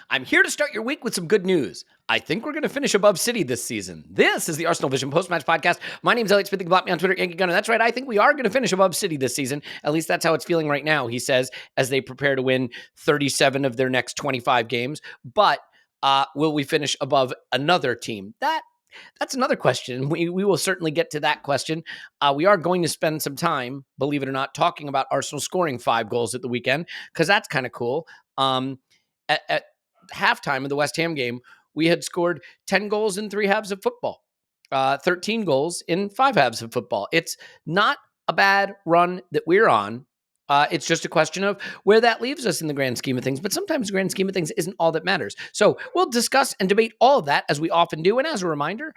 I'm here to start your week with some good news. I think we're going to finish above City this season. This is the ArsenalVision Post-Match Podcast. My name's Elliot. You can block me on Twitter, Yankee Gunner. That's right. I think we are going to finish above City this season. At least that's how it's feeling right now, he says, as they prepare to win 37 of their next 25 games. But will we finish above another team? That's another question. We will certainly get to that question. We are going to spend some time, believe it or not, talking about Arsenal scoring 5 goals at the weekend, because that's kind of cool. At halftime of the West Ham game, we had scored 10 goals in 3 halves of football, 13 goals in 5 halves of football. It's not a bad run that we're on. It's just a question of where that leaves us in the grand scheme of things. But sometimes the grand scheme of things isn't all that matters. So we'll discuss and debate all of that, as we often do. And as a reminder,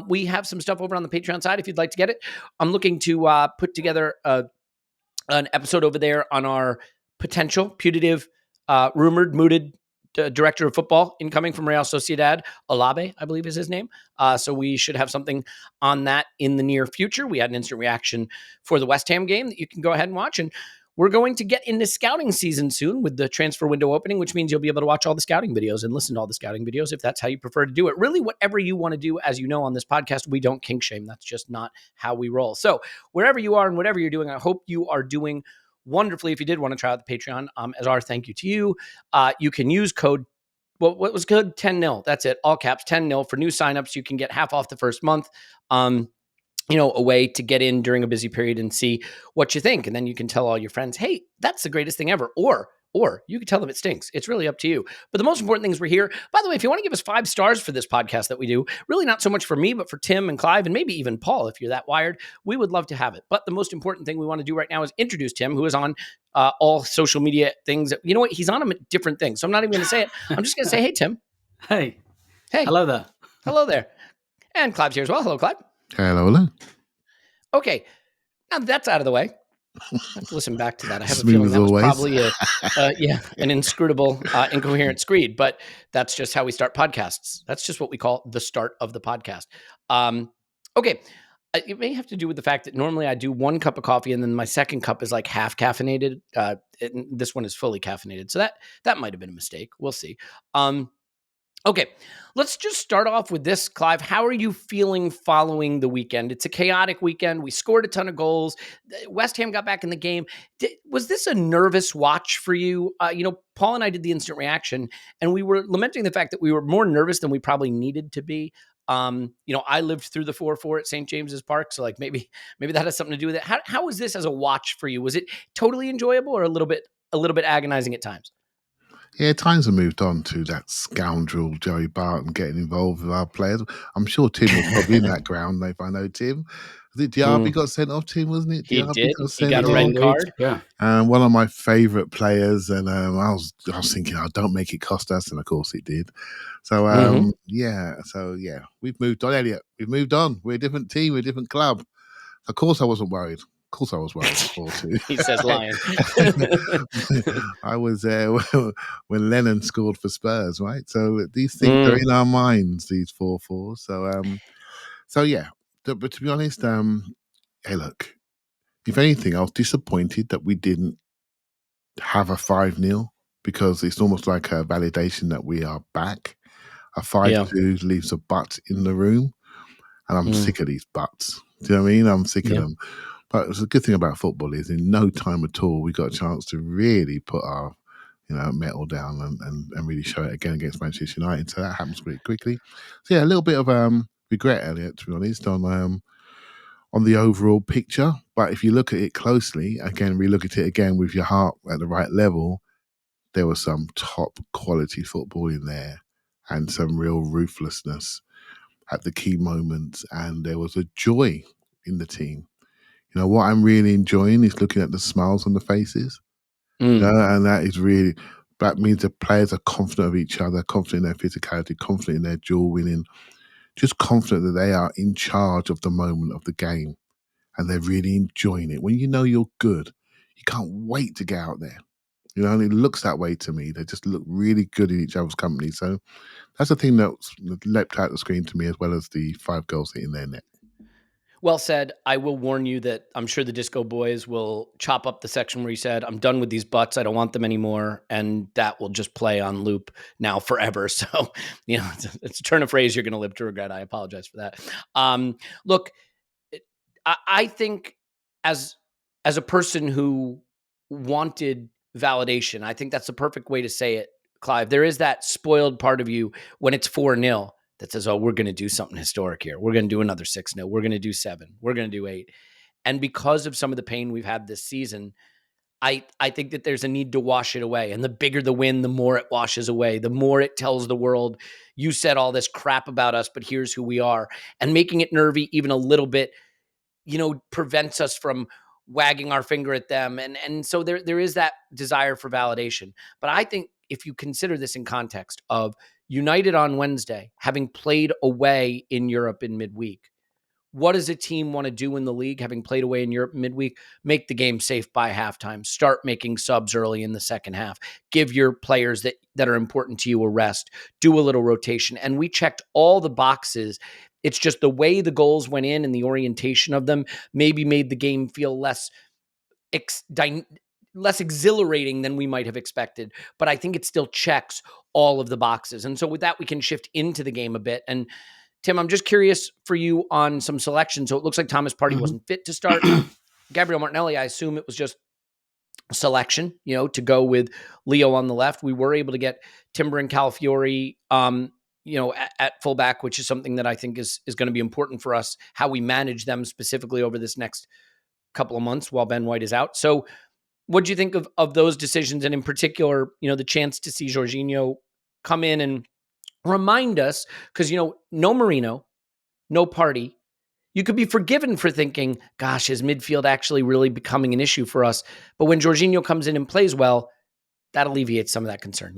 we have some stuff over on the Patreon side if you'd like to get it. I'm looking to put together an episode over there on our potential putative, rumored, mooted director of football incoming from Real Sociedad. Olabe, I believe is his name. So we should have something on that in the near future. We had an instant reaction for the West Ham game that you can go ahead and watch. And we're going to get into scouting season soon with the transfer window opening, which means you'll be able to watch all the scouting videos and listen to all the scouting videos if that's how you prefer to do it. Really, whatever you want to do, as you know, on this podcast, we don't kink shame. That's just not how we roll. So wherever you are and whatever you're doing, I hope you are doing wonderfully. If you did want to try out the Patreon, as our thank you to you, you can use code, what was good? 10-0. That's it. All caps, 10-0 for new signups. You can get half off the first month. A way to get in during a busy period and see what you think. And then you can tell all your friends, hey, that's the greatest thing ever. Or you can tell them it stinks. It's really up to you. But the most important thing is we're here. By the way, if you want to give us 5 stars for this podcast that we do, really not so much for me, but for Tim and Clive and maybe even Paul, if you're that wired, we would love to have it. But the most important thing we want to do right now is introduce Tim, who is on all social media things. You know what? He's on them at different things. So I'm not even going to say it. I'm just going to say, hey, Tim. Hey. Hey. Hello there. Hello there. And Clive's here as well. Hello, Clive. Hello. Okay, now that that's out of the way, I have to listen back to that. I have Smooth a feeling that was always. probably an inscrutable, incoherent screed, but that's just how we start podcasts. That's just what we call the start of the podcast. Okay, it may have to do with the fact that normally I do 1 cup of coffee and then my second cup is like half caffeinated. This one is fully caffeinated, so that might have been a mistake. We'll see. Okay, let's just start off with this, Clive. How are you feeling following the weekend? It's a chaotic weekend. We scored a ton of goals. West Ham got back in the game. Was this a nervous watch for you? Paul and I did the instant reaction, and we were lamenting the fact that we were more nervous than we probably needed to be. I lived through the 4-4 at St. James's Park, so like maybe that has something to do with it. How was this as a watch for you? Was it totally enjoyable or a little bit agonizing at times? Yeah, times have moved on to that scoundrel Joey Barton getting involved with our players. I'm sure Tim was probably in that ground, if I know Tim. Was it Diaby got sent off, Tim, wasn't it? He Diaby did. He got a red card. Yeah. And one of my favourite players, and I was thinking, don't make it cost us, and of course it did. So, we've moved on, Elliot. We've moved on. We're a different team, we're a different club. Of course I wasn't worried. Of course I was worried before too. He says lying. I was there when Lennon scored for Spurs, right? So these things are in our minds, these 4-4s. But to be honest, hey, look, if anything, I was disappointed that we didn't have a 5-0 because it's almost like a validation that we are back. A 5-2 leaves a butt in the room, and I'm sick of these butts. Do you know what I mean? I'm sick of them. But the good thing about football is in no time at all, we got a chance to really put our metal down and really show it again against Manchester United. So that happens pretty quickly. So yeah, a little bit of regret, Elliot, to be honest, on the overall picture. But if you look at it closely, again, relook at it again with your heart at the right level, there was some top quality football in there and some real ruthlessness at the key moments. And there was a joy in the team. What I'm really enjoying is looking at the smiles on the faces. And that means the players are confident of each other, confident in their physicality, confident in their duel winning, just confident that they are in charge of the moment of the game and they're really enjoying it. When you know you're good, you can't wait to get out there. And it looks that way to me. They just look really good in each other's company. So that's the thing that leapt out the screen to me, as well as the 5 goals hitting their net. Well said. I will warn you that I'm sure the Disco Boys will chop up the section where he said, I'm done with these butts. I don't want them anymore. And that will just play on loop now forever. So, it's a turn of phrase you're going to live to regret. I apologize for that. Look, I think as a person who wanted validation, I think that's the perfect way to say it, Clive. There is that spoiled part of you when it's 4-0 that says, oh, we're going to do something historic here. We're going to do another 6-0. We're going to do 7. We're going to do 8. And because of some of the pain we've had this season, I think that there's a need to wash it away. And the bigger the win, the more it washes away, the more it tells the world, you said all this crap about us, but here's who we are. And making it nervy even a little bit, prevents us from wagging our finger at them. And so there is that desire for validation. But I think if you consider this in context of United on Wednesday, having played away in Europe in midweek, what does a team want to do in the league, having played away in Europe midweek? Make the game safe by halftime. Start making subs early in the second half. Give your players that are important to you a rest. Do a little rotation. And we checked all the boxes. It's just the way the goals went in and the orientation of them maybe made the game feel less exhilarating than we might have expected. But I think it still checks all of the boxes. And so with that, we can shift into the game a bit. And Tim, I'm just curious for you on some selection. So it looks like Thomas Partey wasn't fit to start. Gabriel Martinelli, I assume it was just selection, to go with Leo on the left. We were able to get Timber and Calafiori, at fullback, which is something that I think is going to be important for us, how we manage them specifically over this next couple of months while Ben White is out. So what do you think of those decisions? And in particular, the chance to see Jorginho come in and remind us, because, no Marino, no Partey. You could be forgiven for thinking, gosh, is midfield actually really becoming an issue for us? But when Jorginho comes in and plays well, that alleviates some of that concern,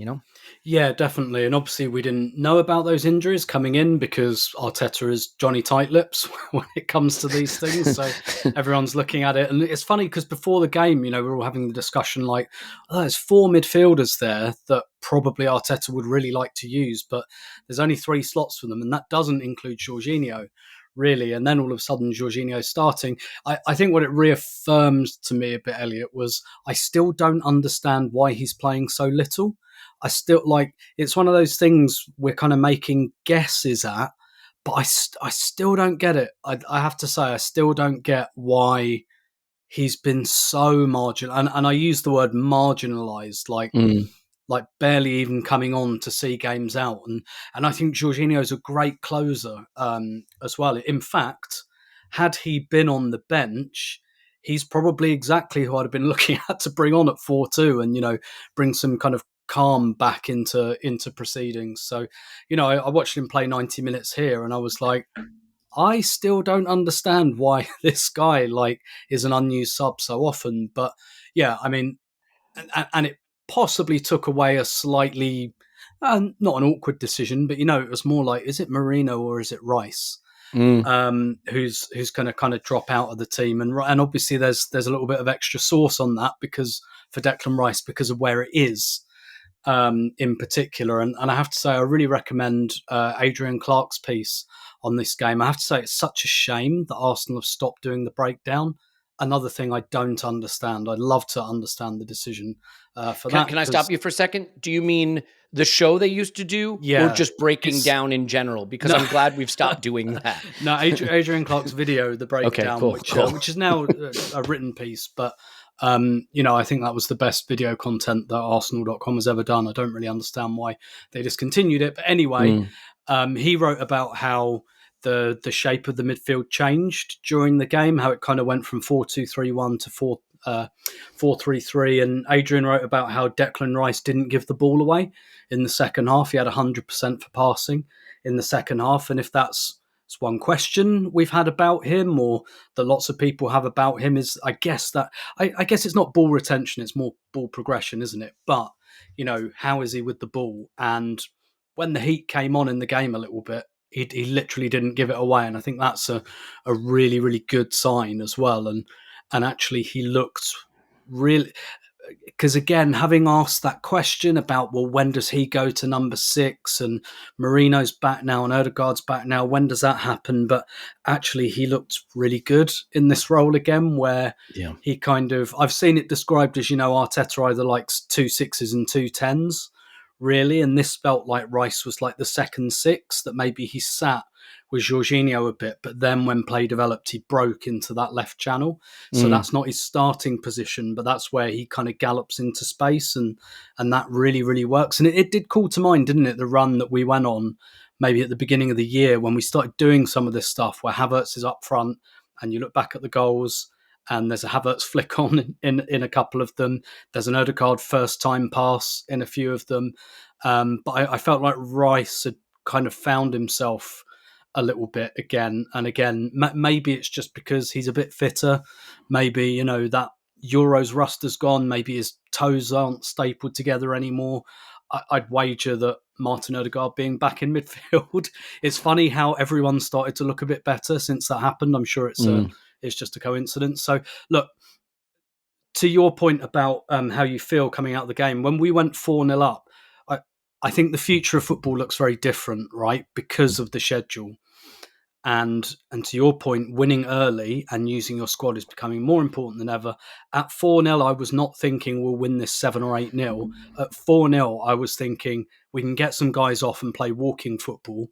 Yeah, definitely. And obviously we didn't know about those injuries coming in because Arteta is Johnny Tightlips when it comes to these things. So everyone's looking at it. And it's funny because before the game, we're all having the discussion like, oh, there's 4 midfielders there that probably Arteta would really like to use, but there's only 3 slots for them. And that doesn't include Jorginho, really. And then all of a sudden, Jorginho starting. I think what it reaffirms to me a bit, Elliot, was I still don't understand why he's playing so little. I still it's one of those things we're kind of making guesses at, but I still don't get it. I have to say, I still don't get why he's been so marginal. And I use the word marginalised, like barely even coming on to see games out. And I think Jorginho is a great closer as well. In fact, had he been on the bench, he's probably exactly who I'd have been looking at to bring on at 4-2 and, bring some kind of calm back into proceedings. So, I watched him play 90 minutes here and I was like, I still don't understand why this guy is an unused sub so often. But yeah, I mean, and it possibly took away a slightly, not an awkward decision, but it was more like, is it Marino or is it Rice? Who's going to kind of drop out of the team, and obviously there's a little bit of extra sauce on that because for Declan Rice because of where it is in particular, and I have to say I really recommend Adrian Clarke's piece on this game. I have to say it's such a shame that Arsenal have stopped doing the breakdown. Another thing I don't understand. I'd love to understand the decision for that. Can I stop you for a second? Do you mean the show they used to do, or just breaking down in general? Because I'm glad we've stopped doing that. No, Adrian Clarke's video, the breakdown, okay, cool. Which is now a written piece, but I think that was the best video content that Arsenal.com has ever done. I don't really understand why they discontinued it, but anyway, he wrote about how the shape of the midfield changed during the game, how it kind of went from 4-2-3-1 to 4-3-3. And Adrian wrote about how Declan Rice didn't give the ball away in the second half. He had 100% for passing in the second half. And if that's one question we've had about him, or that lots of people have about him, is I guess it's not ball retention, it's more ball progression, isn't it? But, how is he with the ball? And when the heat came on in the game a little bit, he literally didn't give it away, and I think that's a really, really good sign as well. And actually, he looked really. because again, having asked that question about, well, when does he go to number 6, and Marino's back now and Odegaard's back now, when does that happen? But actually he looked really good in this role again, where he kind of, I've seen it described as, Arteta either likes 2 6s and 2 10s, really, and this felt like Rice was like the second 6, that maybe he sat with Jorginho a bit, but then when play developed, he broke into that left channel. So that's not his starting position, but that's where he kind of gallops into space, and that really, really works. And it did call to mind, didn't it, the run that we went on maybe at the beginning of the year when we started doing some of this stuff where Havertz is up front, and you look back at the goals and there's a Havertz flick on in a couple of them. There's an Odegaard first-time pass in a few of them. But I felt like Rice had kind of found himself a little bit again and again. Maybe it's just because he's a bit fitter. Maybe, that Euros rust has gone. Maybe his toes aren't stapled together anymore. I'd wager that Martin Odegaard being back in midfield, it's funny how everyone started to look a bit better since that happened. I'm sure it's just a coincidence. So look, to your point about how you feel coming out of the game, when we went 4-0 up, I think the future of football looks very different, right? Because of the schedule. And to your point, winning early and using your squad is becoming more important than ever. At 4-0, I was not thinking we'll win this 7 or 8-0. At 4-0, I was thinking we can get some guys off and play walking football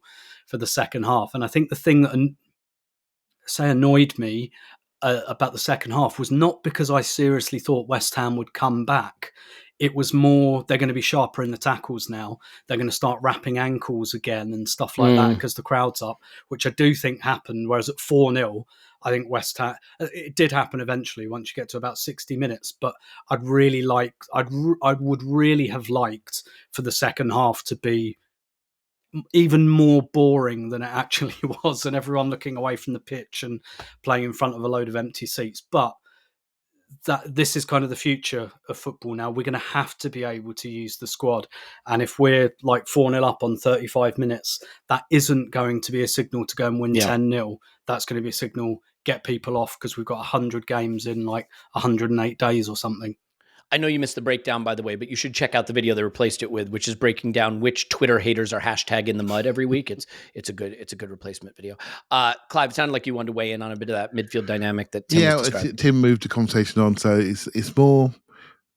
for the second half. And I think the thing that annoyed me about the second half was not because I seriously thought West Ham would come back. It was more, they're going to be sharper in the tackles now. They're going to start wrapping ankles again and stuff like that because the crowd's up, which I do think happened. Whereas at 4-0, I think West Ham, it did happen eventually once you get to about 60 minutes. But I would really have liked for the second half to be even more boring than it actually was, and everyone looking away from the pitch and playing in front of a load of empty seats. But that this is kind of the future of football now. We're going to have to be able to use the squad. And if we're like 4-0 up on 35 minutes, that isn't going to be a signal to go and win 10-0. That's going to be a signal, get people off because we've got 100 games in like 108 days or something. I know you missed the breakdown, by the way, but you should check out the video they replaced it with, which is breaking down which Twitter haters are hashtag in the mud every week. It's a good replacement video. Clive, it sounded like you wanted to weigh in on a bit of that midfield dynamic that Tim was describing. Tim moved the conversation on, so it's more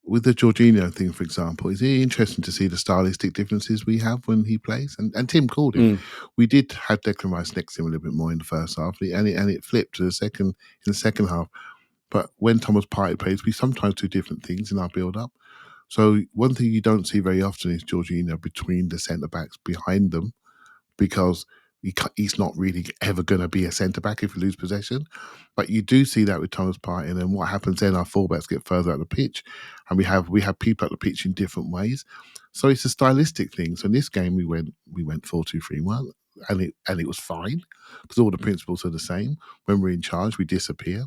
with the Jorginho thing, for example. It's really interesting to see the stylistic differences we have when he plays, and Tim called it. We did have Declan Rice next to him a little bit more in the first half, and it flipped to the second half. But when Thomas Partey plays, we sometimes do different things in our build-up. So one thing you don't see very often is Jorginho between the centre-backs behind them, because he's not really ever going to be a centre-back if you lose possession. But you do see that with Thomas Partey, and then what happens then, our fullbacks get further out the pitch, and we have people at the pitch in different ways. So it's a stylistic thing. So in this game, we went 4-2-3-1, and it was fine, because all the principles are the same. When we're in charge, we disappear.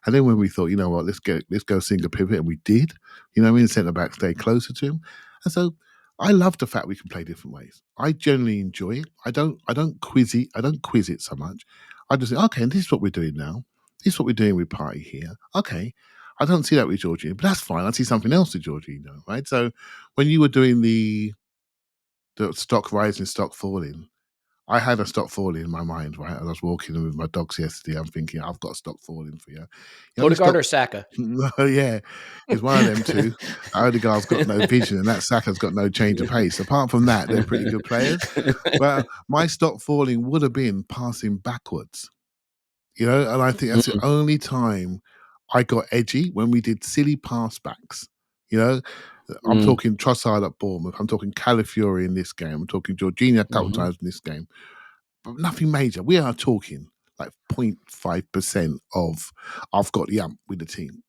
And then when we thought, you know what, let's go single pivot, and we did. The centre-back stayed closer to him. And so I love the fact we can play different ways. I generally enjoy it. I don't quiz it so much. I just say, okay, and this is what we're doing now. This is what we're doing with Partey here. Okay. I don't see that with Jorginho, but that's fine. I see something else with Jorginho, right? So when you were doing the stock rising, stock falling, I had a stock falling in my mind, right? I was walking with my dogs yesterday. I'm thinking, I've got a stock falling for you. Odegaard or Saka? Yeah, it's one of them two. Odegaard's got no vision, and that Saka's got no change of pace. Apart from that, they're pretty good players. But my stock falling would have been passing backwards, and I think that's the only time I got edgy, when we did silly pass backs. I'm talking Trossard at Bournemouth. I'm talking Calafiori in this game. I'm talking Jorginho a couple times in this game. But nothing major. We are talking like 0.5% of I've got the ump with the team.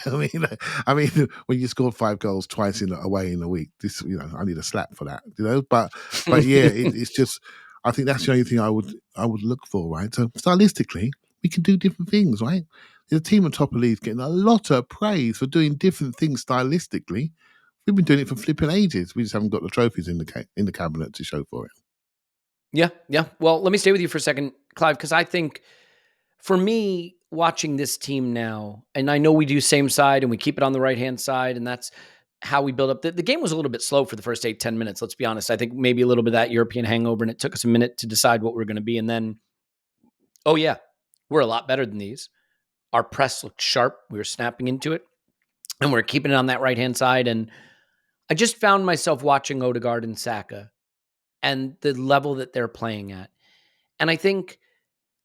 I mean, when you scored 5 goals twice away in a week, this I need a slap for that. But yeah, it's just, I think that's the only thing I would look for, right? So stylistically, we can do different things, right? The team on top of the league getting a lot of praise for doing different things stylistically. We've been doing it for flipping ages. We just haven't got the trophies in the cabinet to show for it. Yeah. Well, let me stay with you for a second, Clive, because I think, for me, watching this team now, and I know we do same side and we keep it on the right-hand side, and that's how we build up. The game was a little bit slow for the first 8-10 minutes, let's be honest. I think maybe a little bit of that European hangover, and it took us a minute to decide what we're going to be. And then, oh yeah, we're a lot better than these. Our press looked sharp. We were snapping into it, and we're keeping it on that right-hand side. And I just found myself watching Odegaard and Saka and the level that they're playing at. And I think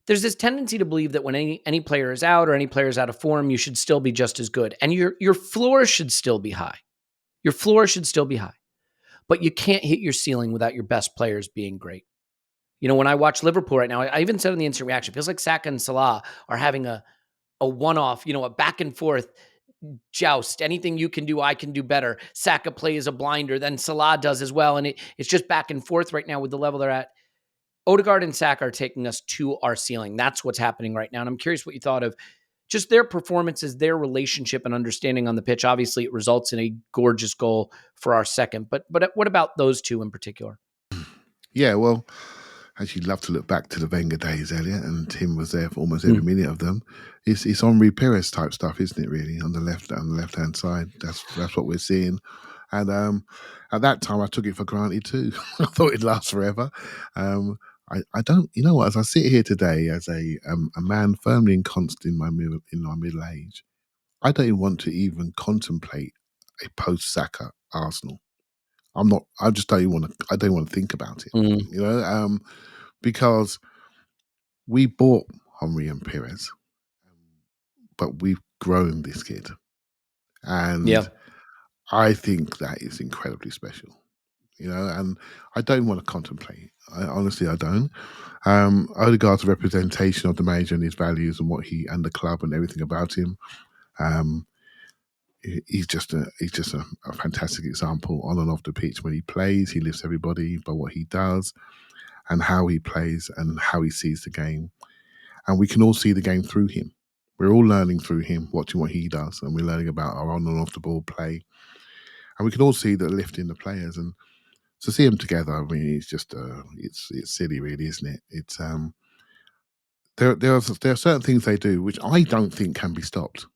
there's this tendency to believe that when any player is out or any player is out of form, you should still be just as good. And your floor should still be high. Your floor should still be high. But you can't hit your ceiling without your best players being great. You know, when I watch Liverpool right now, I even said in the instant reaction, it feels like Saka and Salah are having a one-off, a back and forth joust. Anything you can do, I can do better. Saka plays a blinder, then Salah does as well. And it's just back and forth right now with the level they're at. Odegaard and Saka are taking us to our ceiling. That's what's happening right now. And I'm curious what you thought of just their performances, their relationship and understanding on the pitch. Obviously, it results in a gorgeous goal for our second. But what about those two in particular? Yeah, well, as you'd love to look back to the Wenger days, Elliot, and Tim was there for almost every minute of them. It's Henri Perez type stuff, isn't it? Really, on the left hand side. That's what we're seeing. And at that time, I took it for granted too. I thought it'd last forever. I don't, you know what? As I sit here today, as a man firmly ensconced in my middle age, I don't even want to even contemplate a post Saka Arsenal. I'm not. I just don't even want to. I don't want to think about it. Because we bought Henry and Perez, but we've grown this kid, and I think that is incredibly special. And I don't want to contemplate. Honestly, I don't. Odegaard's a representation of the manager and his values and what he and the club and everything about him. He's just a fantastic example on and off the pitch. When he plays, he lifts everybody by what he does and how he plays and how he sees the game. And we can all see the game through him. We're all learning through him, watching what he does, and we're learning about our on and off the ball play. And we can all see the lift in the players. And to see them together, I mean, it's just it's silly, really, isn't it? It's there are certain things they do which I don't think can be stopped.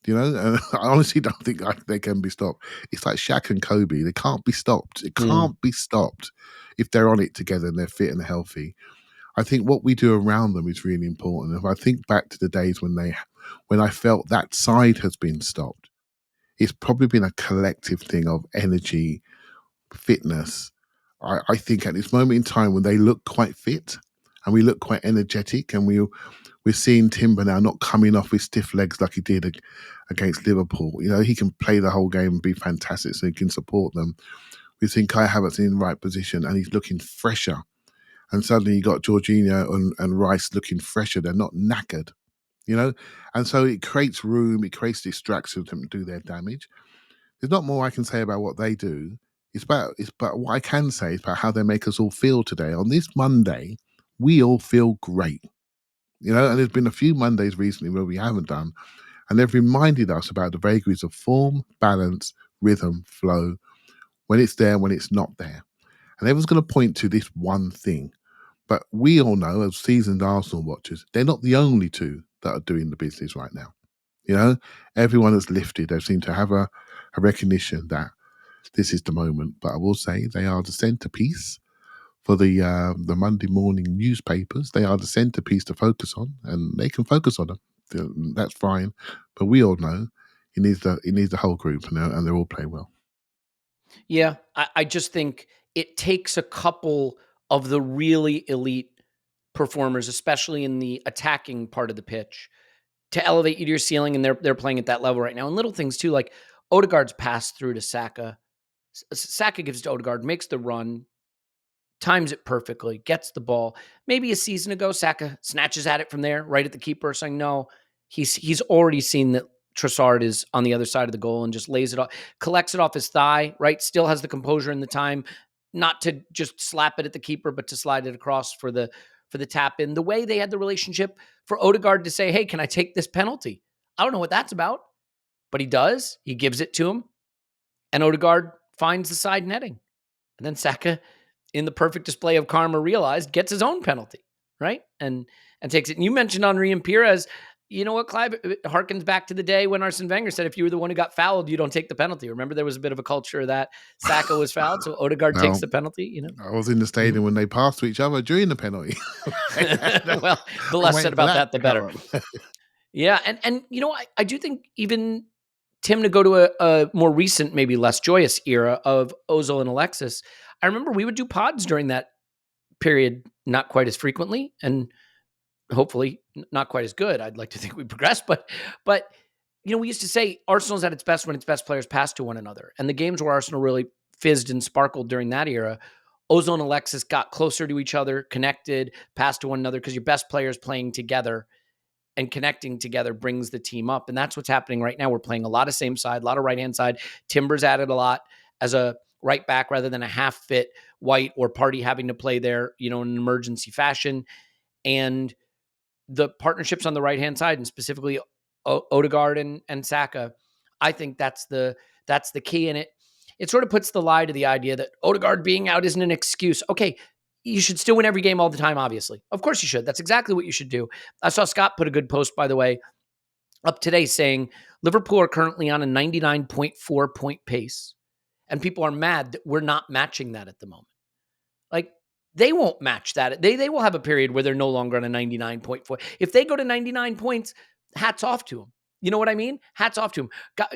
I honestly don't think they can be stopped. It's like Shaq and Kobe; they can't be stopped. It can't be stopped if they're on it together and they're fit and healthy. I think what we do around them is really important. If I think back to the days when I felt that side has been stopped, it's probably been a collective thing of energy, fitness. I think at this moment in time when they look quite fit and we look quite energetic, and we're seeing Timber now not coming off with stiff legs like he did against Liverpool. He can play the whole game and be fantastic, so he can support them. We've seen Kai Havertz in the right position and he's looking fresher. And suddenly you got Jorginho and Rice looking fresher. They're not knackered, And so it creates room, it creates distractions for them to do their damage. There's not more I can say about what they do. But what I can say is about how they make us all feel today. On this Monday, we all feel great. And there's been a few Mondays recently where we haven't done. And they've reminded us about the vagaries of form, balance, rhythm, flow, when it's there, when it's not there. And everyone's going to point to this one thing. But we all know, as seasoned Arsenal watchers, they're not the only two that are doing the business right now. Everyone has lifted. They seem to have a recognition that this is the moment. But I will say they are the centerpiece for the Monday morning newspapers. They are the centerpiece to focus on, and they can focus on them. That's fine. But we all know it needs the whole group, and they're all playing well. Yeah, I just think it takes a couple of the really elite performers, especially in the attacking part of the pitch, to elevate you to your ceiling, and they're playing at that level right now. And little things too, like Odegaard's pass through to Saka. Saka gives to Odegaard, makes the run, times it perfectly, gets the ball. Maybe a season ago, Saka snatches at it from there, right at the keeper, saying no. He's already seen that Trossard is on the other side of the goal and just lays it off, collects it off his thigh, right? Still has the composure and the time not to just slap it at the keeper, but to slide it across for the tap in. The way they had the relationship for Odegaard to say, hey, can I take this penalty? I don't know what that's about, but he does. He gives it to him, and Odegaard finds the side netting. And then Saka, in the perfect display of karma realized, gets his own penalty, right? And takes it. And you mentioned Henry and Perez. You know what, Clive? It harkens back to the day when Arsene Wenger said, if you were the one who got fouled, you don't take the penalty. Remember, there was a bit of a culture that Saka was fouled, so Odegaard takes Well, the penalty, I was in the stadium when they passed to each other during the penalty. Well, the less said about that, the better. Yeah, and you know, I do think even Tim, to go to a more recent, maybe less joyous era of Ozil and Alexis, I remember we would do pods during that period, not quite as frequently, and hopefully not quite as good. I'd like to think we progressed, but you know, we used to say Arsenal's at its best when its best players pass to one another. And the games where Arsenal really fizzed and sparkled during that era, Ozil and Alexis got closer to each other, connected, passed to one another, because your best players playing together and connecting together brings the team up. And that's what's happening right now. We're playing a lot of same side, a lot of right-hand side. Timber's added a lot as a right back rather than a half fit White or Partey having to play there, you know, in an emergency fashion. And the partnerships on the right-hand side, and specifically Odegaard and Saka, I think that's the key in it. It sort of puts the lie to the idea that Odegaard being out isn't an excuse. Okay, you should still win every game all the time, obviously. Of course you should. That's exactly what you should do. I saw Scott put a good post, by the way, up today saying Liverpool are currently on a 99.4 point pace, and people are mad that we're not matching that at the moment. Like, they won't match that. They will have a period where they're no longer on a 99.4. If they go to 99 points, hats off to them. You know what I mean? Hats off to them.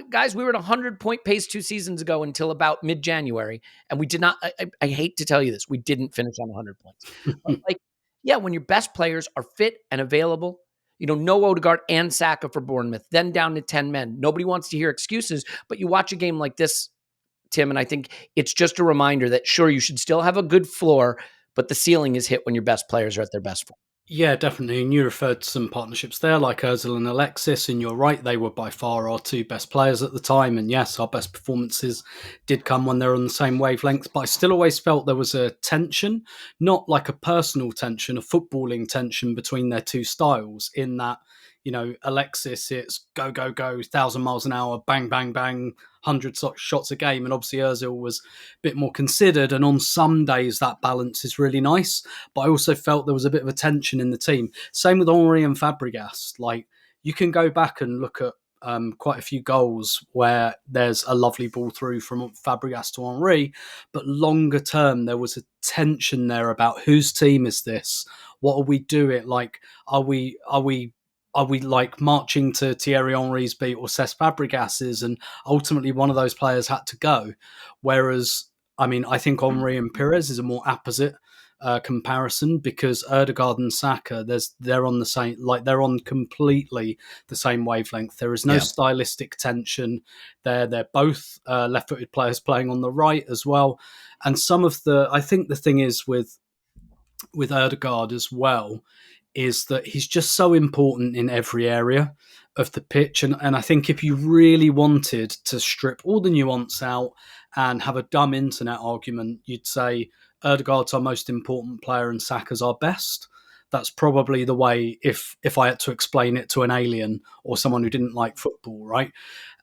Guys, we were at a 100-point pace 2 seasons ago until about mid-January, and we did not, I hate to tell you this, we didn't finish on 100 points. But yeah, when your best players are fit and available, you know, no Odegaard and Saka for Bournemouth, then down to 10 men. Nobody wants to hear excuses, but you watch a game like this, Tim, and I think it's just a reminder that, sure, you should still have a good floor, but the ceiling is hit when your best players are at their best form. Yeah, definitely. And you referred to some partnerships there, like Ozil and Alexis, and you're right, they were by far our 2 best players at the time. And yes, our best performances did come when they were on the same wavelength, but I still always felt there was a tension, not like a personal tension, a footballing tension between their 2 styles, in that, you know, Alexis, it's go, go, go, 1,000 miles an hour, bang, bang, bang, 100 shots a game. And obviously Ozil was a bit more considered. And on some days that balance is really nice. But I also felt there was a bit of a tension in the team. Same with Henry and Fabregas. Like, you can go back and look at quite a few goals where there's a lovely ball through from Fabregas to Henry, but longer term there was a tension there about whose team is this? What are we doing? Like, are we like marching to Thierry Henry's beat or Cesc Fabregas's? And ultimately one of those players had to go. Whereas, I mean, I think Henry and Pires is a more apposite comparison, because Odegaard and Saka, they're on the same, like, they're on completely the same wavelength. There is no stylistic tension. They're both left-footed players playing on the right as well. And I think the thing is with Odegaard as well, is that he's just so important in every area of the pitch. And I think if you really wanted to strip all the nuance out and have a dumb internet argument, you'd say Odegaard's our most important player and Saka's our best. That's probably the way, if I had to explain it to an alien or someone who didn't like football, right?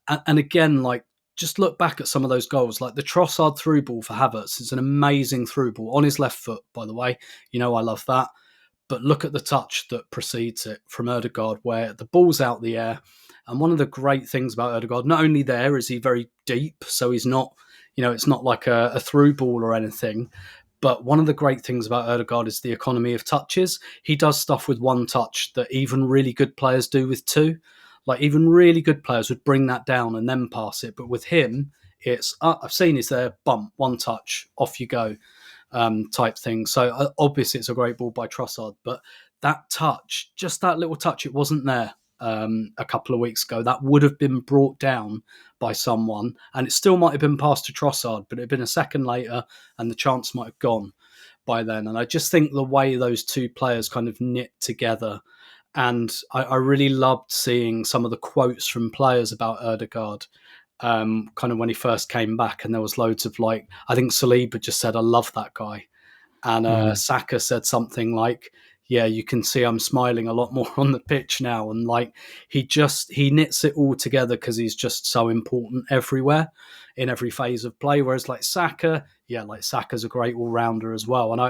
And again, like, just look back at some of those goals, like the Trossard through ball for Havertz. It's an amazing through ball on his left foot, by the way. You know, I love that. But look at the touch that precedes it from Odegaard, where the ball's out the air. And one of the great things about Odegaard, not only there is he very deep, so he's not, you know, it's not like a through ball or anything. But one of the great things about Odegaard is the economy of touches. He does stuff with one touch that even really good players do with 2. Like, even really good players would bring that down and then pass it. But with him, it's, I've seen is there, bump, one touch, off you go. Type thing. So obviously it's a great ball by Trossard, but that touch, just that little touch, it wasn't there a couple of weeks ago. That would have been brought down by someone, and it still might have been passed to Trossard, but it had been a second later and the chance might have gone by then. And I just think the way those 2 players kind of knit together, and I really loved seeing some of the quotes from players about Odegaard kind of when he first came back, and there was loads of, like, I think Saliba just said, I love that guy. And Saka said something like, yeah, you can see I'm smiling a lot more on the pitch now. And like, he knits it all together because he's just so important everywhere in every phase of play. Whereas like Saka, Saka's a great all-rounder as well. And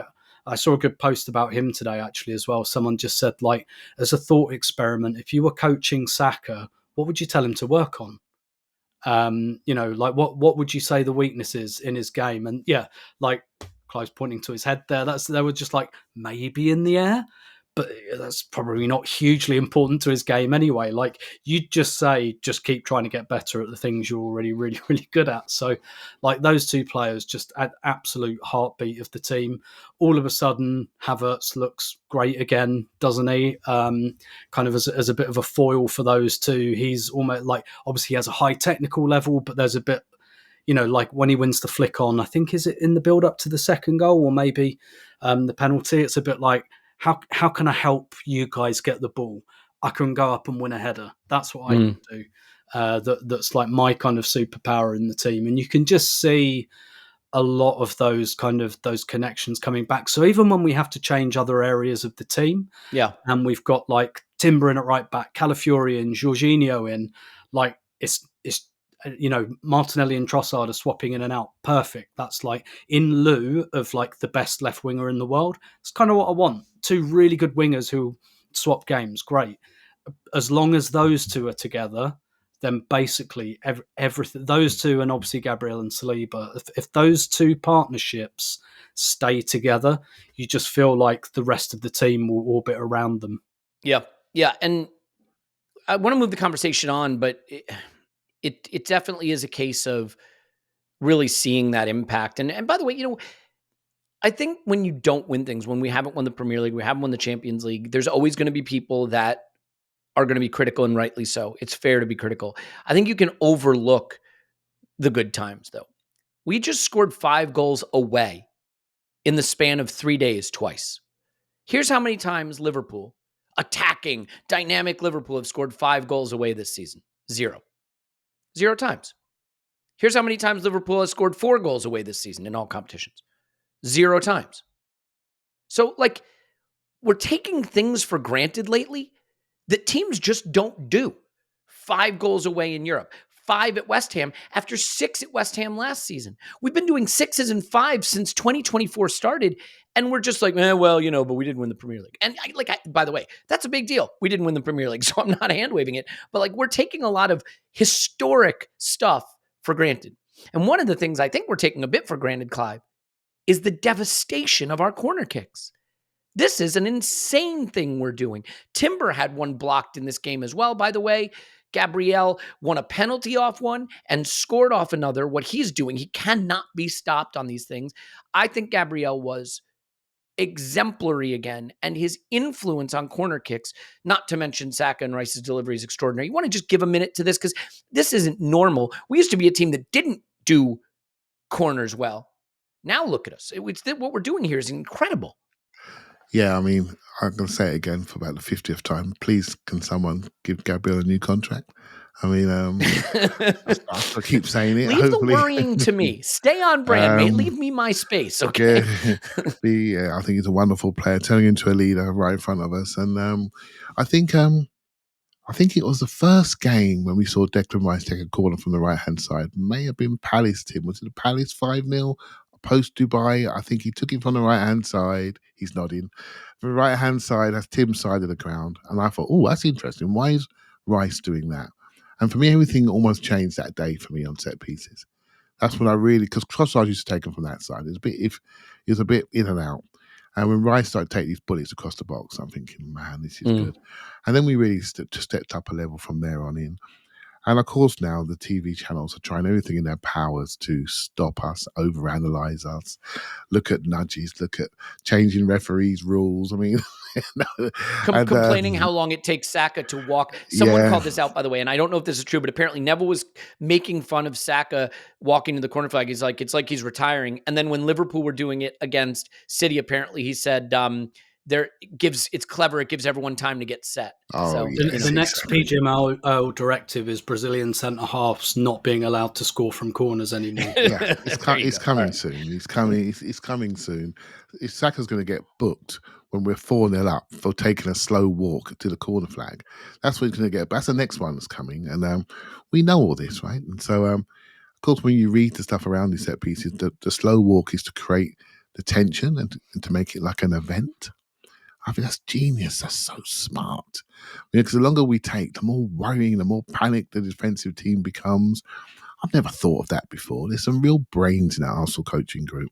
I saw a good post about him today, actually, as well. Someone just said, like, as a thought experiment, if you were coaching Saka, what would you tell him to work on? Like what would you say the weakness is in his game? And yeah, like Clive's pointing to his head there. They were just like maybe in the air, but that's probably not hugely important to his game anyway. Like you'd just say, just keep trying to get better at the things you're already really, really good at. So like those two players just add absolute heartbeat of the team. All of a sudden, Havertz looks great again, doesn't he? Kind of as a bit of a foil for those two. He's almost like, obviously he has a high technical level, but there's a bit, like when he wins the flick on, I think, is it in the build up to the second goal or maybe the penalty? It's a bit like, how can I help you guys get the ball? I can go up and win a header. That's what I can do. That's like my kind of superpower in the team. And you can just see a lot of those connections coming back. So even when we have to change other areas of the team, and we've got like Timber in at right back, Calafiori and Jorginho in, like it's Martinelli and Trossard are swapping in and out. Perfect. That's like in lieu of like the best left winger in the world. It's kind of what I want. Two really good wingers who swap games. Great. As long as those two are together, then basically everything, those two and obviously Gabriel and Saliba, if those two partnerships stay together, you just feel like the rest of the team will orbit around them. Yeah. Yeah. And I want to move the conversation on, but it definitely is a case of really seeing that impact. And by the way, I think when you don't win things, when we haven't won the Premier League, we haven't won the Champions League, there's always going to be people that are going to be critical, and rightly so. It's fair to be critical. I think you can overlook the good times, though. We just scored 5 goals away in the span of 3 days twice. Here's how many times Liverpool, attacking, dynamic Liverpool, have scored 5 goals away this season. 0 times. Here's how many times Liverpool has scored 4 goals away this season in all competitions. 0 times. So, like, we're taking things for granted lately that teams just don't do. 5 goals away in Europe, 5 at West Ham after 6 at West Ham last season. We've been doing 6s and 5s since 2024 started, and we're just like, but we didn't win the Premier League. And by the way, that's a big deal. We didn't win the Premier League, so I'm not hand-waving it. But like, we're taking a lot of historic stuff for granted. And one of the things I think we're taking a bit for granted, Clive, is the devastation of our corner kicks. This is an insane thing we're doing. Timber had one blocked in this game as well, by the way. Gabriel won a penalty off one and scored off another. What he's doing, he cannot be stopped on these things. I think Gabriel was exemplary again, and his influence on corner kicks, not to mention Saka and Rice's delivery, is extraordinary. You want to just give a minute to this because this isn't normal. We used to be a team that didn't do corners well. Now look at us. What we're doing here is incredible. Yeah, I mean, I'm going to say it again for about the 50th time. Please, can someone give Gabriel a new contract? I mean, I keep saying it. Leave hopefully. The worrying to me. Stay on brand, mate. Leave me my space, okay? I think he's a wonderful player, turning into a leader right in front of us. And I think it was the first game when we saw Declan Rice take a corner from the right-hand side. May have been Palace, Tim. Was it Palace 5-0? Post Dubai, I think he took it from the right-hand side. He's nodding. The right-hand side has Tim's side of the ground. And I thought, that's interesting. Why is Rice doing that? And for me, everything almost changed that day for me on set pieces. That's when I really, because Trossard used to take them from that side. It was a bit in and out. And when Rice started taking these bullets across the box, I'm thinking, man, this is good. And then we really stepped up a level from there on in. And of course, now the TV channels are trying everything in their powers to stop us, overanalyze us, look at nudges, look at changing referees' rules. I mean, complaining how long it takes Saka to walk. Someone called this out, by the way, and I don't know if this is true, but apparently Neville was making fun of Saka walking to the corner flag. He's like, it's like he's retiring. And then when Liverpool were doing it against City, apparently he said, it's clever. It gives everyone time to get set. The next PGMOL directive is Brazilian centre halves not being allowed to score from corners anymore. Yeah, it's coming soon. It's coming soon. If Saka's going to get booked when we're 4-0 up for taking a slow walk to the corner flag, that's what he's going to get. But that's the next one that's coming, and we know all this, right? And so, of course, when you read the stuff around these set pieces, the slow walk is to create the tension and to make it like an event. I think that's genius. That's so smart. Because the longer we take, the more worrying, the more panic the defensive team becomes. I've never thought of that before. There's some real brains in our Arsenal coaching group.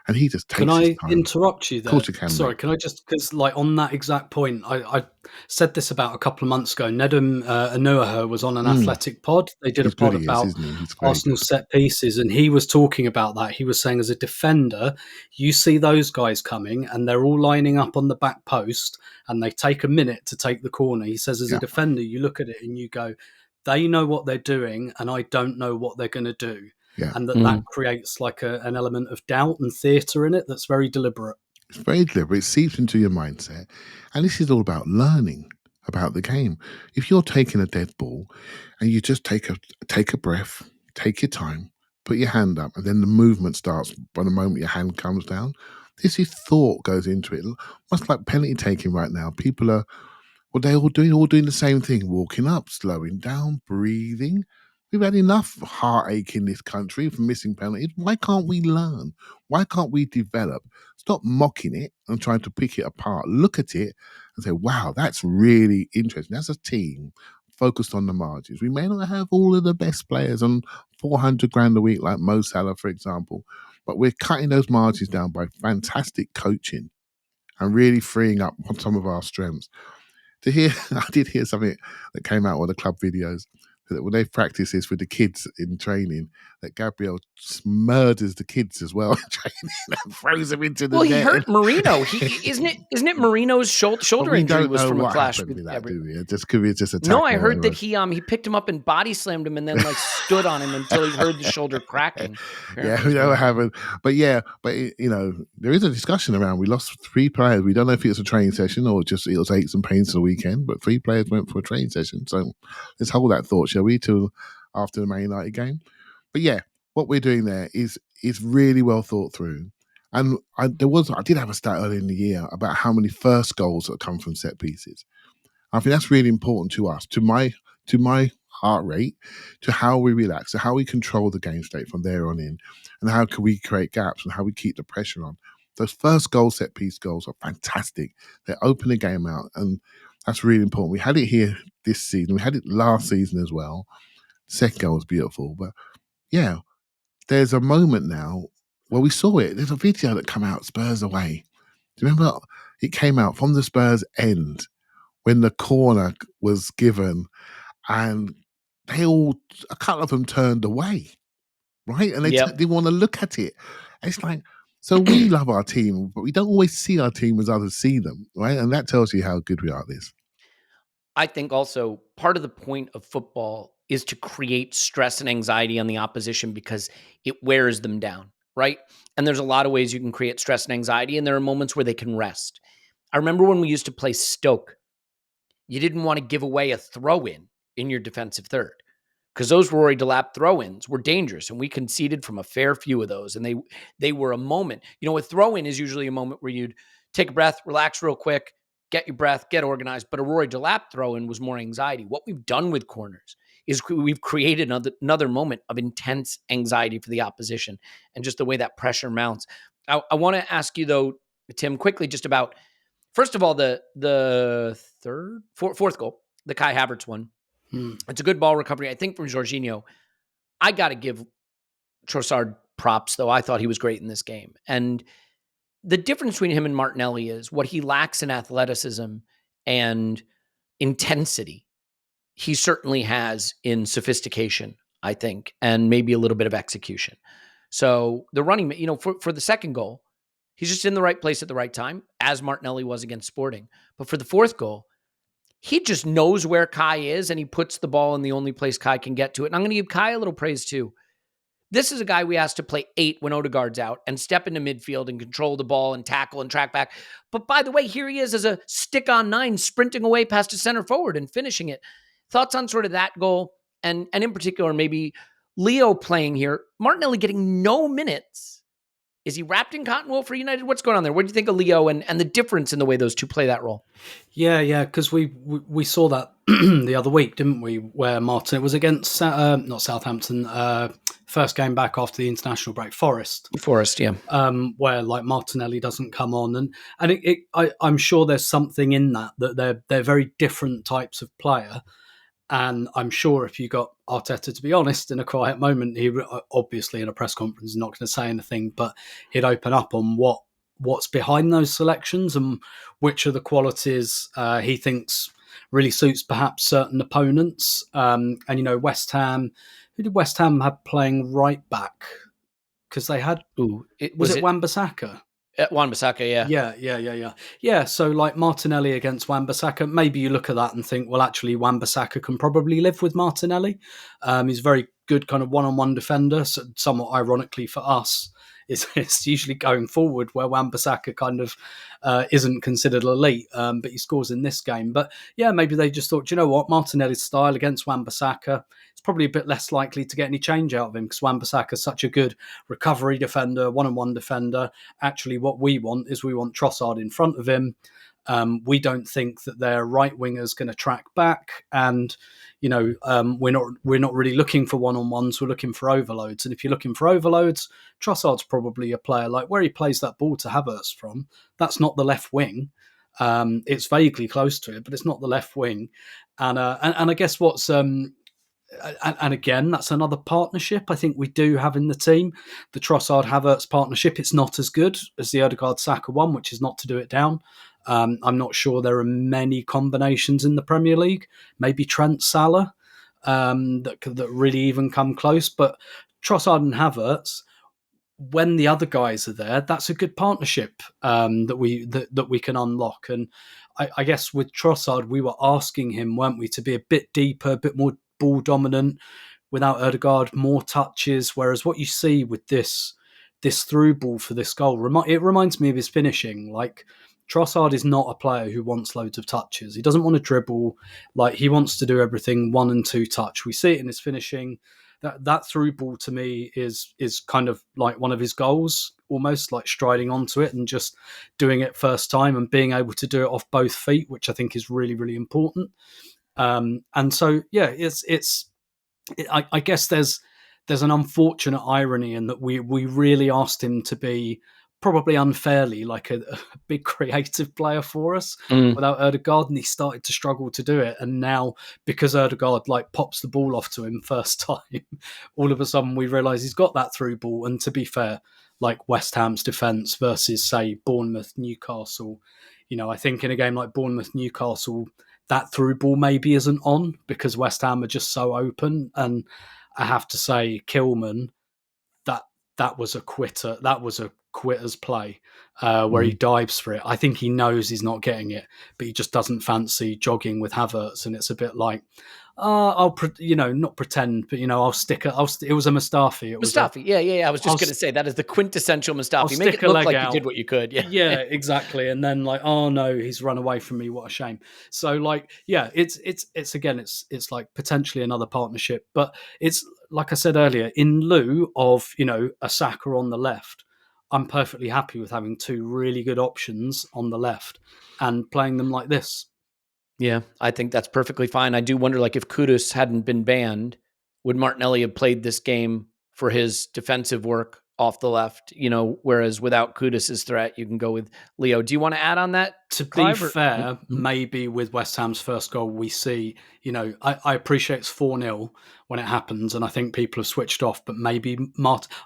And he just takes his time. Can I interrupt you there? Of course you can. Sorry, mate. can I just, because like on that exact point, I said this about a couple of months ago. Nedum Anuaha was on an athletic pod. They did a pod about Arsenal set pieces, and he was talking about that. He was saying, as a defender, you see those guys coming and they're all lining up on the back post and they take a minute to take the corner. He says, as a defender, you look at it and you go, they know what they're doing and I don't know what they're going to do. Yeah. And that creates like an element of doubt and theatre in it that's very deliberate. It's very deliberate. It seeps into your mindset. And this is all about learning about the game. If you're taking a dead ball and you just take a breath, take your time, put your hand up, and then the movement starts by the moment your hand comes down, this is thought goes into it. Much like penalty taking right now. People are, what they're all doing the same thing, walking up, slowing down, breathing. We've had enough heartache in this country for missing penalties. Why can't we learn? Why can't we develop? Stop mocking it and trying to pick it apart. Look at it and say, wow, that's really interesting. As a team focused on the margins, we may not have all of the best players on 400 grand a week like Mo Salah, for example, but we're cutting those margins down by fantastic coaching and really freeing up some of our strengths. I did hear something that came out on the club videos, that when they practice this with the kids in training, that Gabriel murders the kids as well in training and throws them into the net. Well, he hurt Marino. Isn't it Marino's shoulder injury was from a clash with Gabriel? Just could be just a tackle. No, I heard that he picked him up and body slammed him and then like stood on him until he heard the shoulder cracking. Yeah, we don't have it. But you know, there is a discussion around. We lost 3 players. We don't know if it was a training session or just it was aches and pains for the weekend, but 3 players went for a training session. So let's hold that thought, shall we, till after the Man United game. But yeah, what we're doing there is really well thought through. And I did have a stat earlier in the year about how many first goals that come from set pieces. I think that's really important to us, to my heart rate, to how we relax, to how we control the game state from there on in, and how can we create gaps and how we keep the pressure on. Those first set piece goals are fantastic. They open the game out, and that's really important. We had it here this season. We had it last season as well. The second goal was beautiful, but yeah, there's a moment now where we saw it. There's a video that came out, Spurs away. Do you remember? It came out from the Spurs end when the corner was given, and a couple of them turned away, right? And they didn't want to look at it. It's like, so we love our team, but we don't always see our team as others see them, right? And that tells you how good we are at this. I think also part of the point of football is to create stress and anxiety on the opposition because it wears them down, right? And there's a lot of ways you can create stress and anxiety, and there are moments where they can rest. I remember when we used to play Stoke, you didn't want to give away a throw-in in your defensive third because those Rory Delap throw-ins were dangerous, and we conceded from a fair few of those, and they were a moment. You know, a throw-in is usually a moment where you'd take a breath, relax real quick, get your breath, get organized, but a Rory Delap throw-in was more anxiety. What we've done with corners is we've created another moment of intense anxiety for the opposition and just the way that pressure mounts. I want to ask you, though, Tim, quickly just about, first of all, the fourth goal, the Kai Havertz one. It's a good ball recovery, I think, from Jorginho. I got to give Trossard props, though. I thought he was great in this game. And the difference between him and Martinelli is what he lacks in athleticism and intensity. He certainly has in sophistication, I think, and maybe a little bit of execution. So the running, you know, for the second goal, he's just in the right place at the right time, as Martinelli was against Sporting. But for the fourth goal, he just knows where Kai is, and he puts the ball in the only place Kai can get to it. And I'm going to give Kai a little praise too. This is a guy we asked to play 8 when Odegaard's out and step into midfield and control the ball and tackle and track back. But by the way, here he is as a stick on 9, sprinting away past a center forward and finishing it. Thoughts on sort of that goal, and in particular, maybe Leo playing here, Martinelli getting no minutes. Is he wrapped in cotton wool for United? What's going on there? What do you think of Leo and the difference in the way those two play that role? Yeah, because we saw that the other week, didn't we? Where Martin, it was against not Southampton, first game back after the international break, Forest, yeah. where like Martinelli doesn't come on, and I'm sure there's something in that they're very different types of player. And I'm sure if you got Arteta, to be honest, in a quiet moment, he obviously in a press conference is not going to say anything, but he'd open up on what's behind those selections and which are the qualities he thinks really suits perhaps certain opponents. And, West Ham, who did West Ham have playing right back? Because they had... was it Wan-Bissaka? Wan-Bissaka, yeah. Yeah, so like Martinelli against Wan-Bissaka, maybe you look at that and think, well, actually, Wan-Bissaka can probably live with Martinelli. He's a very good kind of one-on-one defender, so somewhat ironically for us. It's usually going forward where Wan-Bissaka kind of isn't considered elite, but he scores in this game. But yeah, maybe they just thought, you know what, Martinelli's style against Wan-Bissaka, it's probably a bit less likely to get any change out of him because Wan-Bissaka is such a good recovery defender, one-on-one defender. Actually, what we want Trossard in front of him. We don't think that their right winger is going to track back, and we're not really looking for one-on-ones. We're looking for overloads, and if you're looking for overloads, Trossard's probably a player like where he plays that ball to Havertz from. That's not the left wing. It's vaguely close to it, but it's not the left wing. And I guess what's and again, that's another partnership I think we do have in the team. The Trossard-Havertz partnership, it's not as good as the Odegaard-Saka one, which is not to do it down. I'm not sure there are many combinations in the Premier League. Maybe Trent Salah that really even come close. But Trossard and Havertz, when the other guys are there, that's a good partnership that we can unlock. And I guess with Trossard, we were asking him, weren't we, to be a bit deeper, a bit more ball dominant. Without Odegaard, more touches. Whereas what you see with this through ball for this goal, it reminds me of his finishing. Like, Trossard is not a player who wants loads of touches. He doesn't want to dribble. Like, he wants to do everything 1 and 2 touch. We see it in his finishing. That through ball to me is kind of like one of his goals, almost like striding onto it and just doing it first time and being able to do it off both feet, which I think is really, really important. And so, yeah, I guess there's an unfortunate irony in that we really asked him to be probably unfairly like a big creative player for us without Odegaard, and he started to struggle to do it. And now, because Odegaard like pops the ball off to him first time, all of a sudden we realise he's got that through ball. And to be fair, like West Ham's defence versus, say, Bournemouth, Newcastle, I think in a game like Bournemouth, Newcastle, that through ball maybe isn't on because West Ham are just so open. And I have to say, Kilman, that was a quitter. That was a quitter's play where he dives for it. I think he knows he's not getting it, but he just doesn't fancy jogging with Havertz, and it's a bit like, I'll not pretend, but I'll stick it. It was a Mustafi. Yeah. I was just going to say that is the quintessential Mustafi. Make it look like you did what you could. Yeah, exactly. And then like, oh no, he's run away from me. What a shame. So like, yeah, it's like potentially another partnership, but it's like I said earlier, in lieu of a Saka on the left, I'm perfectly happy with having 2 really good options on the left and playing them like this. Yeah, I think that's perfectly fine. I do wonder, like, if Kudus hadn't been banned, would Martinelli have played this game for his defensive work off the left? Whereas without Kudus's threat, you can go with Leo. Do you want to add on that? To be fair, maybe with West Ham's first goal, we see, I appreciate it's 4-0 when it happens, and I think people have switched off, but maybe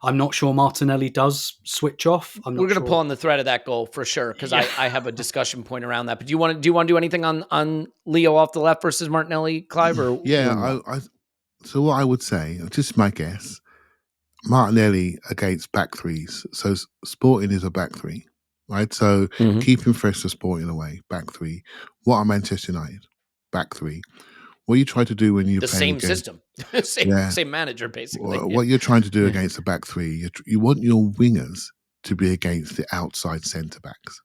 I'm not sure Martinelli does switch off. We're going to pull on the thread of that goal for sure, because I have a discussion point around that. But do you want to do anything on Leo off the left versus Martinelli, Clive? Or so what I would say, just my guess, Martinelli against back threes. So Sporting is a back three, right? So keeping fresh for Sporting away, back three. What are Manchester United? Back three. What you try to do when you play the same system, same manager, basically. What you're trying to do against the back three, you want your wingers to be against the outside centre backs.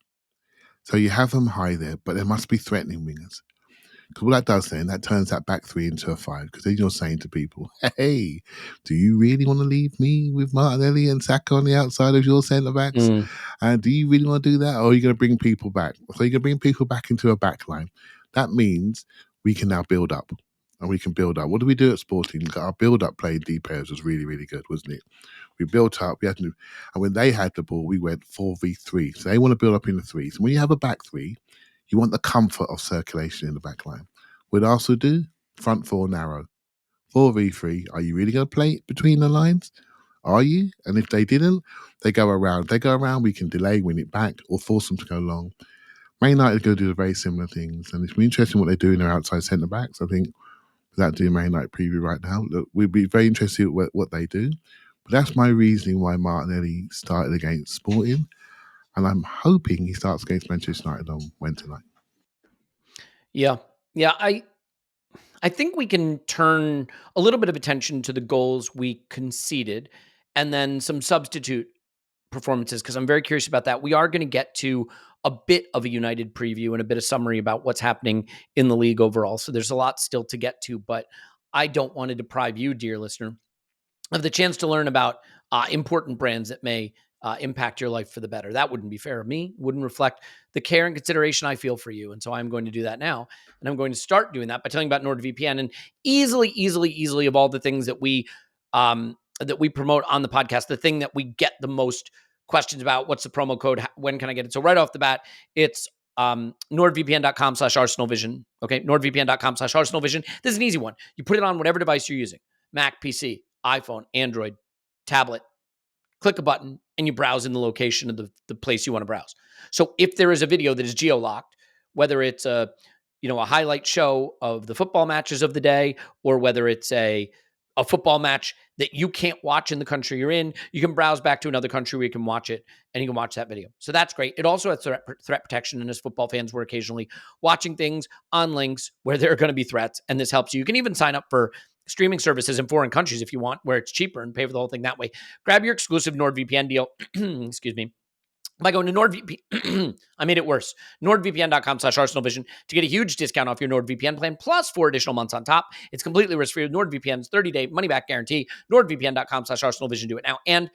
So you have them high there, but there must be threatening wingers. Because what that does then, that turns that back three into a 5. Because then you're saying to people, hey, do you really want to leave me with Martinelli and Saka on the outside of your centre-backs? And do you really want to do that? Or are you going to bring people back? So you're going to bring people back into a back line. That means we can now build up. and we can build up. What do we do at Sporting? Our build-up play in deep areas was really, really good, wasn't it? We built up, and when they had the ball, we went 4v3. So they want to build up in the threes. When you have a back three, you want the comfort of circulation in the back line. What Arsenal do? Front four narrow. 4v3. Are you really going to play between the lines? Are you? And if they didn't, they go around. If they go around, we can delay, win it back, or force them to go long. Man United are going to do the very similar things. And it's interesting what they do in their outside centre-backs. I think, without doing Man United preview right now, look, we'd be very interested in what they do. But that's my reasoning why Martinelli started against Sporting. And I'm hoping he starts against Manchester United on Wednesday night. Yeah. I think we can turn a little bit of attention to the goals we conceded and then some substitute performances, because I'm very curious about that. We are going to get to a bit of a United preview and a bit of summary about what's happening in the league overall. So there's a lot still to get to, but I don't want to deprive you, dear listener, of the chance to learn about important brands that may impact your life for the better. That wouldn't be fair of me, wouldn't reflect the care and consideration I feel for you. And so I'm going to do that now. And I'm going to start doing that by telling you about NordVPN. And easily of all the things that we promote on the podcast, the thing that we get the most questions about, what's the promo code? When can I get it? So right off the bat, it's nordvpn.com/ArsenalVision. Okay, nordvpn.com/ArsenalVision. This is an easy one. You put it on whatever device you're using, Mac, PC, iPhone, Android, tablet. Click a button and you browse in the location of the place you want to browse. So if there is a video that is geo-locked, whether it's a highlight show of the football matches of the day, or whether it's a football match that you can't watch in the country you're in, you can browse back to another country where you can watch it and you can watch that video. So that's great. It also has threat protection. And as football fans, we're occasionally watching things on links where there are going to be threats. And this helps you. You can even sign up for streaming services in foreign countries if you want, where it's cheaper, and pay for the whole thing that way. Grab your exclusive NordVPN deal. Excuse me. By going to NordVPN, I made it worse. NordVPN.com/ArsenalVision to get a huge discount off your NordVPN plan, plus 4 additional months on top. It's completely risk-free with NordVPN's 30-day money-back guarantee. NordVPN.com/ArsenalVision. Do it now. And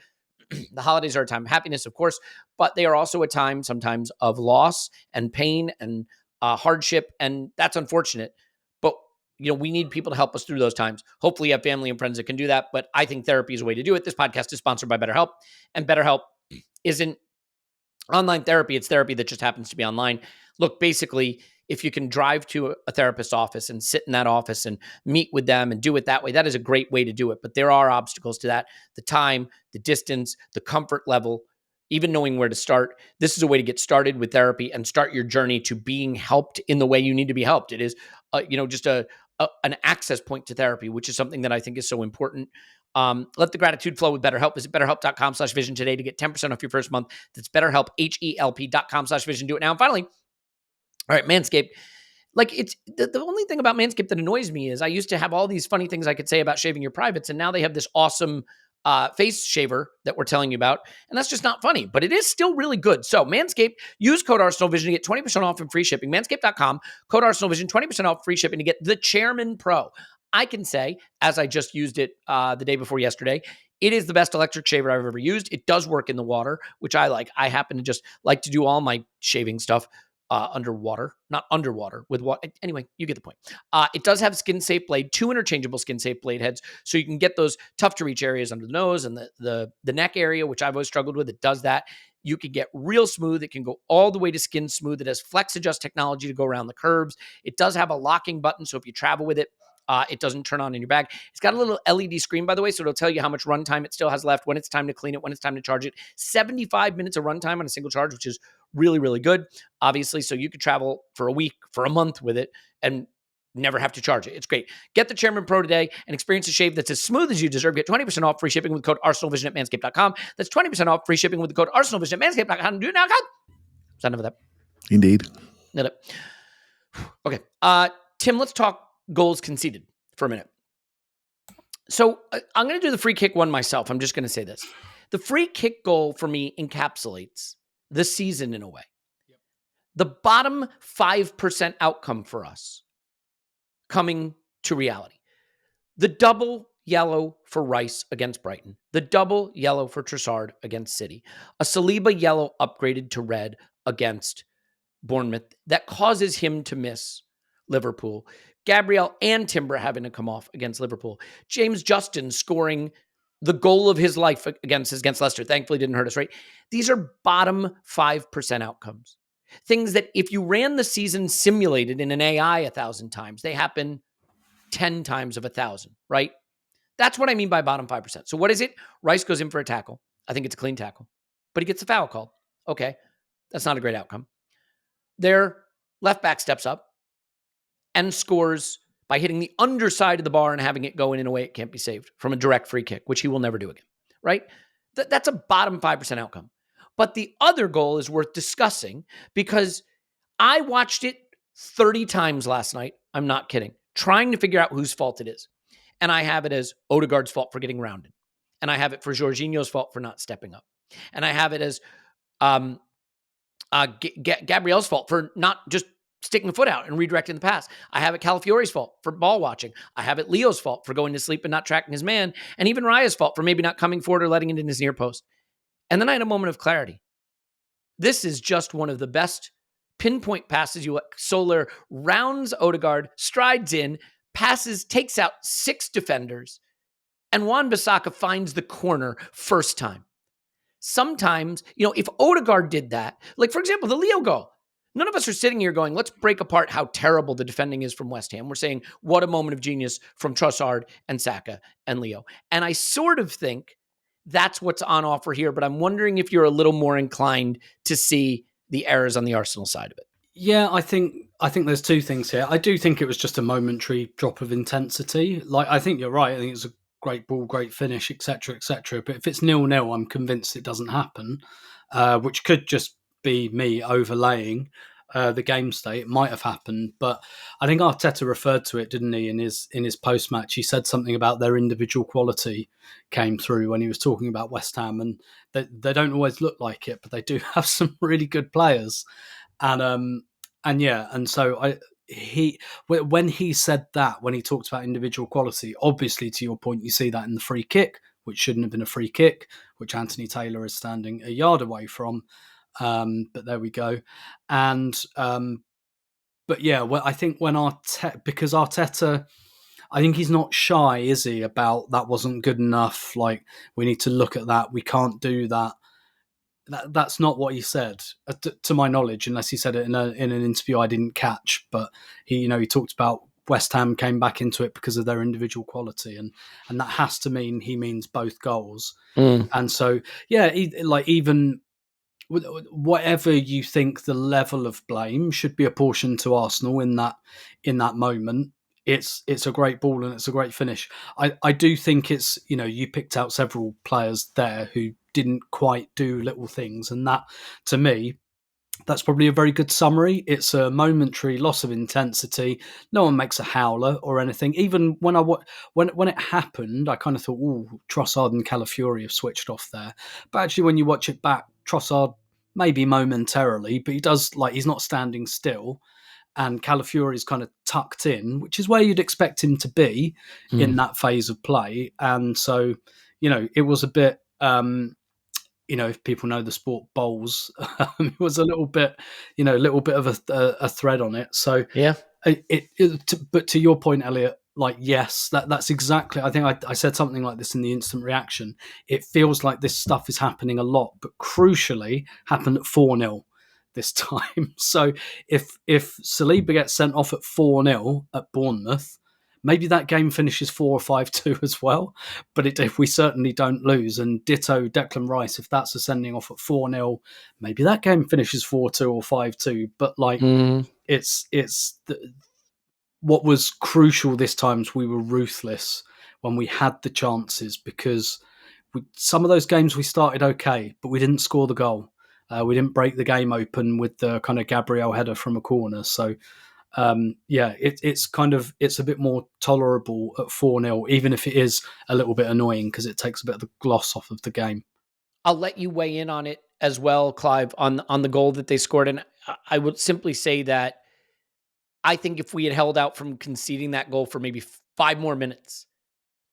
the holidays are a time of happiness, of course, but they are also a time sometimes of loss and pain and hardship, and that's unfortunate. But we need people to help us through those times. Hopefully you have family and friends that can do that, but I think therapy is a way to do it. This podcast is sponsored by BetterHelp, and BetterHelp isn't online therapy. It's therapy that just happens to be online. Look, basically, if you can drive to a therapist's office and sit in that office and meet with them and do it that way, that is a great way to do it. But there are obstacles to that: the time, the distance, the comfort level, even knowing where to start. This is a way to get started with therapy and start your journey to being helped in the way you need to be helped. It is, just an access point to therapy, which is something that I think is so important. Let the gratitude flow with BetterHelp. Visit BetterHelp.com/Vision today to get 10% off your first month. That's BetterHelp, HELP.com/Vision. Do it now. And finally, all right, Manscaped. Like, it's the only thing about Manscaped that annoys me is I used to have all these funny things I could say about shaving your privates, and now they have this awesome face shaver that we're telling you about, and that's just not funny, but it is still really good. So Manscaped, use code ArsenalVision to get 20% off and free shipping. Manscaped.com, code ArsenalVision, 20% off free shipping to get the Chairman Pro. I can say, as I just used it the day before yesterday, it is the best electric shaver I've ever used. It does work in the water, which I like. I happen to just like to do all my shaving stuff underwater, not underwater, with water. Anyway, you get the point. It does have skin-safe blade, 2 interchangeable skin-safe blade heads, so you can get those tough-to-reach areas under the nose and the neck area, which I've always struggled with. It does that. You can get real smooth. It can go all the way to skin smooth. It has flex adjust technology to go around the curves. It does have a locking button, so if you travel with it, it doesn't turn on in your bag. It's got a little LED screen, by the way, so it'll tell you how much runtime it still has left, when it's time to clean it, when it's time to charge it. 75 minutes of runtime on a single charge, which is really, really good, obviously. So you could travel for a week, for a month with it and never have to charge it. It's great. Get the Chairman Pro today and experience a shave that's as smooth as you deserve. Get 20% off free shipping with code ArsenalVision at Manscaped.com. That's 20% off free shipping with the code ArsenalVision at Manscaped.com. Do it now, God. Is that enough of that? Indeed. Nailed it. Okay. Tim, let's talk goals conceded for a minute. So I'm going to do the free kick one myself. I'm just going to say this. The free kick goal for me encapsulates the season in a way. Yep. The bottom 5% outcome for us coming to reality. The double yellow for Rice against Brighton. The double yellow for Trossard against City. A Saliba yellow upgraded to red against Bournemouth that causes him to miss Liverpool. Gabriel and Timber having to come off against Liverpool. James Justin scoring the goal of his life against Leicester. Thankfully didn't hurt us, right? These are bottom 5% outcomes. Things that if you ran the season simulated in an AI 1,000 times, they happen 10 times of 1,000, right? That's what I mean by bottom 5%. So what is it? Rice goes in for a tackle. I think it's a clean tackle, but he gets a foul called. Okay, that's not a great outcome. Their left back steps up and scores by hitting the underside of the bar and having it go in a way it can't be saved from a direct free kick, which he will never do again, right? That's a bottom 5% outcome. But the other goal is worth discussing because I watched it 30 times last night. I'm not kidding. Trying to figure out whose fault it is. And I have it as Odegaard's fault for getting rounded. And I have it for Jorginho's fault for not stepping up. And I have it as Gabriel's fault for not just sticking a foot out and redirecting the pass. I have it Calafiori's fault for ball watching. I have it Leo's fault for going to sleep and not tracking his man. And even Raya's fault for maybe not coming forward or letting it in his near post. And then I had a moment of clarity. This is just one of the best pinpoint passes. Soler rounds Odegaard, strides in, passes, takes out 6 defenders, and Wan-Bissaka finds the corner first time. Sometimes, if Odegaard did that, like for example, the Leo goal, none of us are sitting here going, let's break apart how terrible the defending is from West Ham. We're saying, what a moment of genius from Trossard and Saka and Leo. And I sort of think that's what's on offer here, but I'm wondering if you're a little more inclined to see the errors on the Arsenal side of it. Yeah, I think there's 2 things here. I do think it was just a momentary drop of intensity. Like, I think you're right. I think it's a great ball, great finish, etc., etc. But if it's 0-0, I'm convinced it doesn't happen, which could just be me overlaying the game state. It might have happened, but I think Arteta referred to it, didn't he, in his post-match? He said something about their individual quality came through when he was talking about West Ham, and they don't always look like it, but they do have some really good players. And so when he said that, when he talked about individual quality, obviously to your point, you see that in the free kick, which shouldn't have been a free kick, which Anthony Taylor is standing a yard away from. But there we go. And but yeah, well, I think because Arteta, I think he's not shy, is he, about that wasn't good enough. Like, we need to look at that. We can't do that. That's not what he said, to my knowledge, unless he said it in an interview I didn't catch. But he talked about West Ham came back into it because of their individual quality, and that has to mean he means both goals. And so, yeah, even whatever you think the level of blame should be apportioned to Arsenal in that moment, it's a great ball and it's a great finish. I do think it's, you picked out several players there who didn't quite do little things, and that, to me, that's probably a very good summary. It's a momentary loss of intensity. No one makes a howler or anything. Even when it happened, I kind of thought, "Oh, Trossard and Calafiori have switched off there." But actually, when you watch it back, Trossard maybe momentarily, but he does, he's not standing still, and Calafiori is kind of tucked in, which is where you'd expect him to be in that phase of play. And so, it was a bit. If people know the sport, bowls, it was a little bit of a thread on it. So yeah, but to your point, Elliot, yes, that's exactly. I think I said something like this in the instant reaction. It feels like this stuff is happening a lot, but crucially, happened at 4-0 this time. So if Saliba gets sent off at 4-0 at Bournemouth, maybe that game finishes 4 or 5-2 as well, but we certainly don't lose. And ditto Declan Rice, if that's a sending off at 4-0, maybe that game finishes 4-2 or 5-2. But what was crucial this time is we were ruthless when we had the chances, because some of those games we started okay, but we didn't score the goal. We didn't break the game open with the kind of Gabriel header from a corner. So it's a bit more tolerable at 4-0, even if it is a little bit annoying because it takes a bit of the gloss off of the game. I'll let you weigh in on it as well, Clive, on the goal that they scored. And I would simply say that I think if we had held out from conceding that goal for maybe 5 more minutes,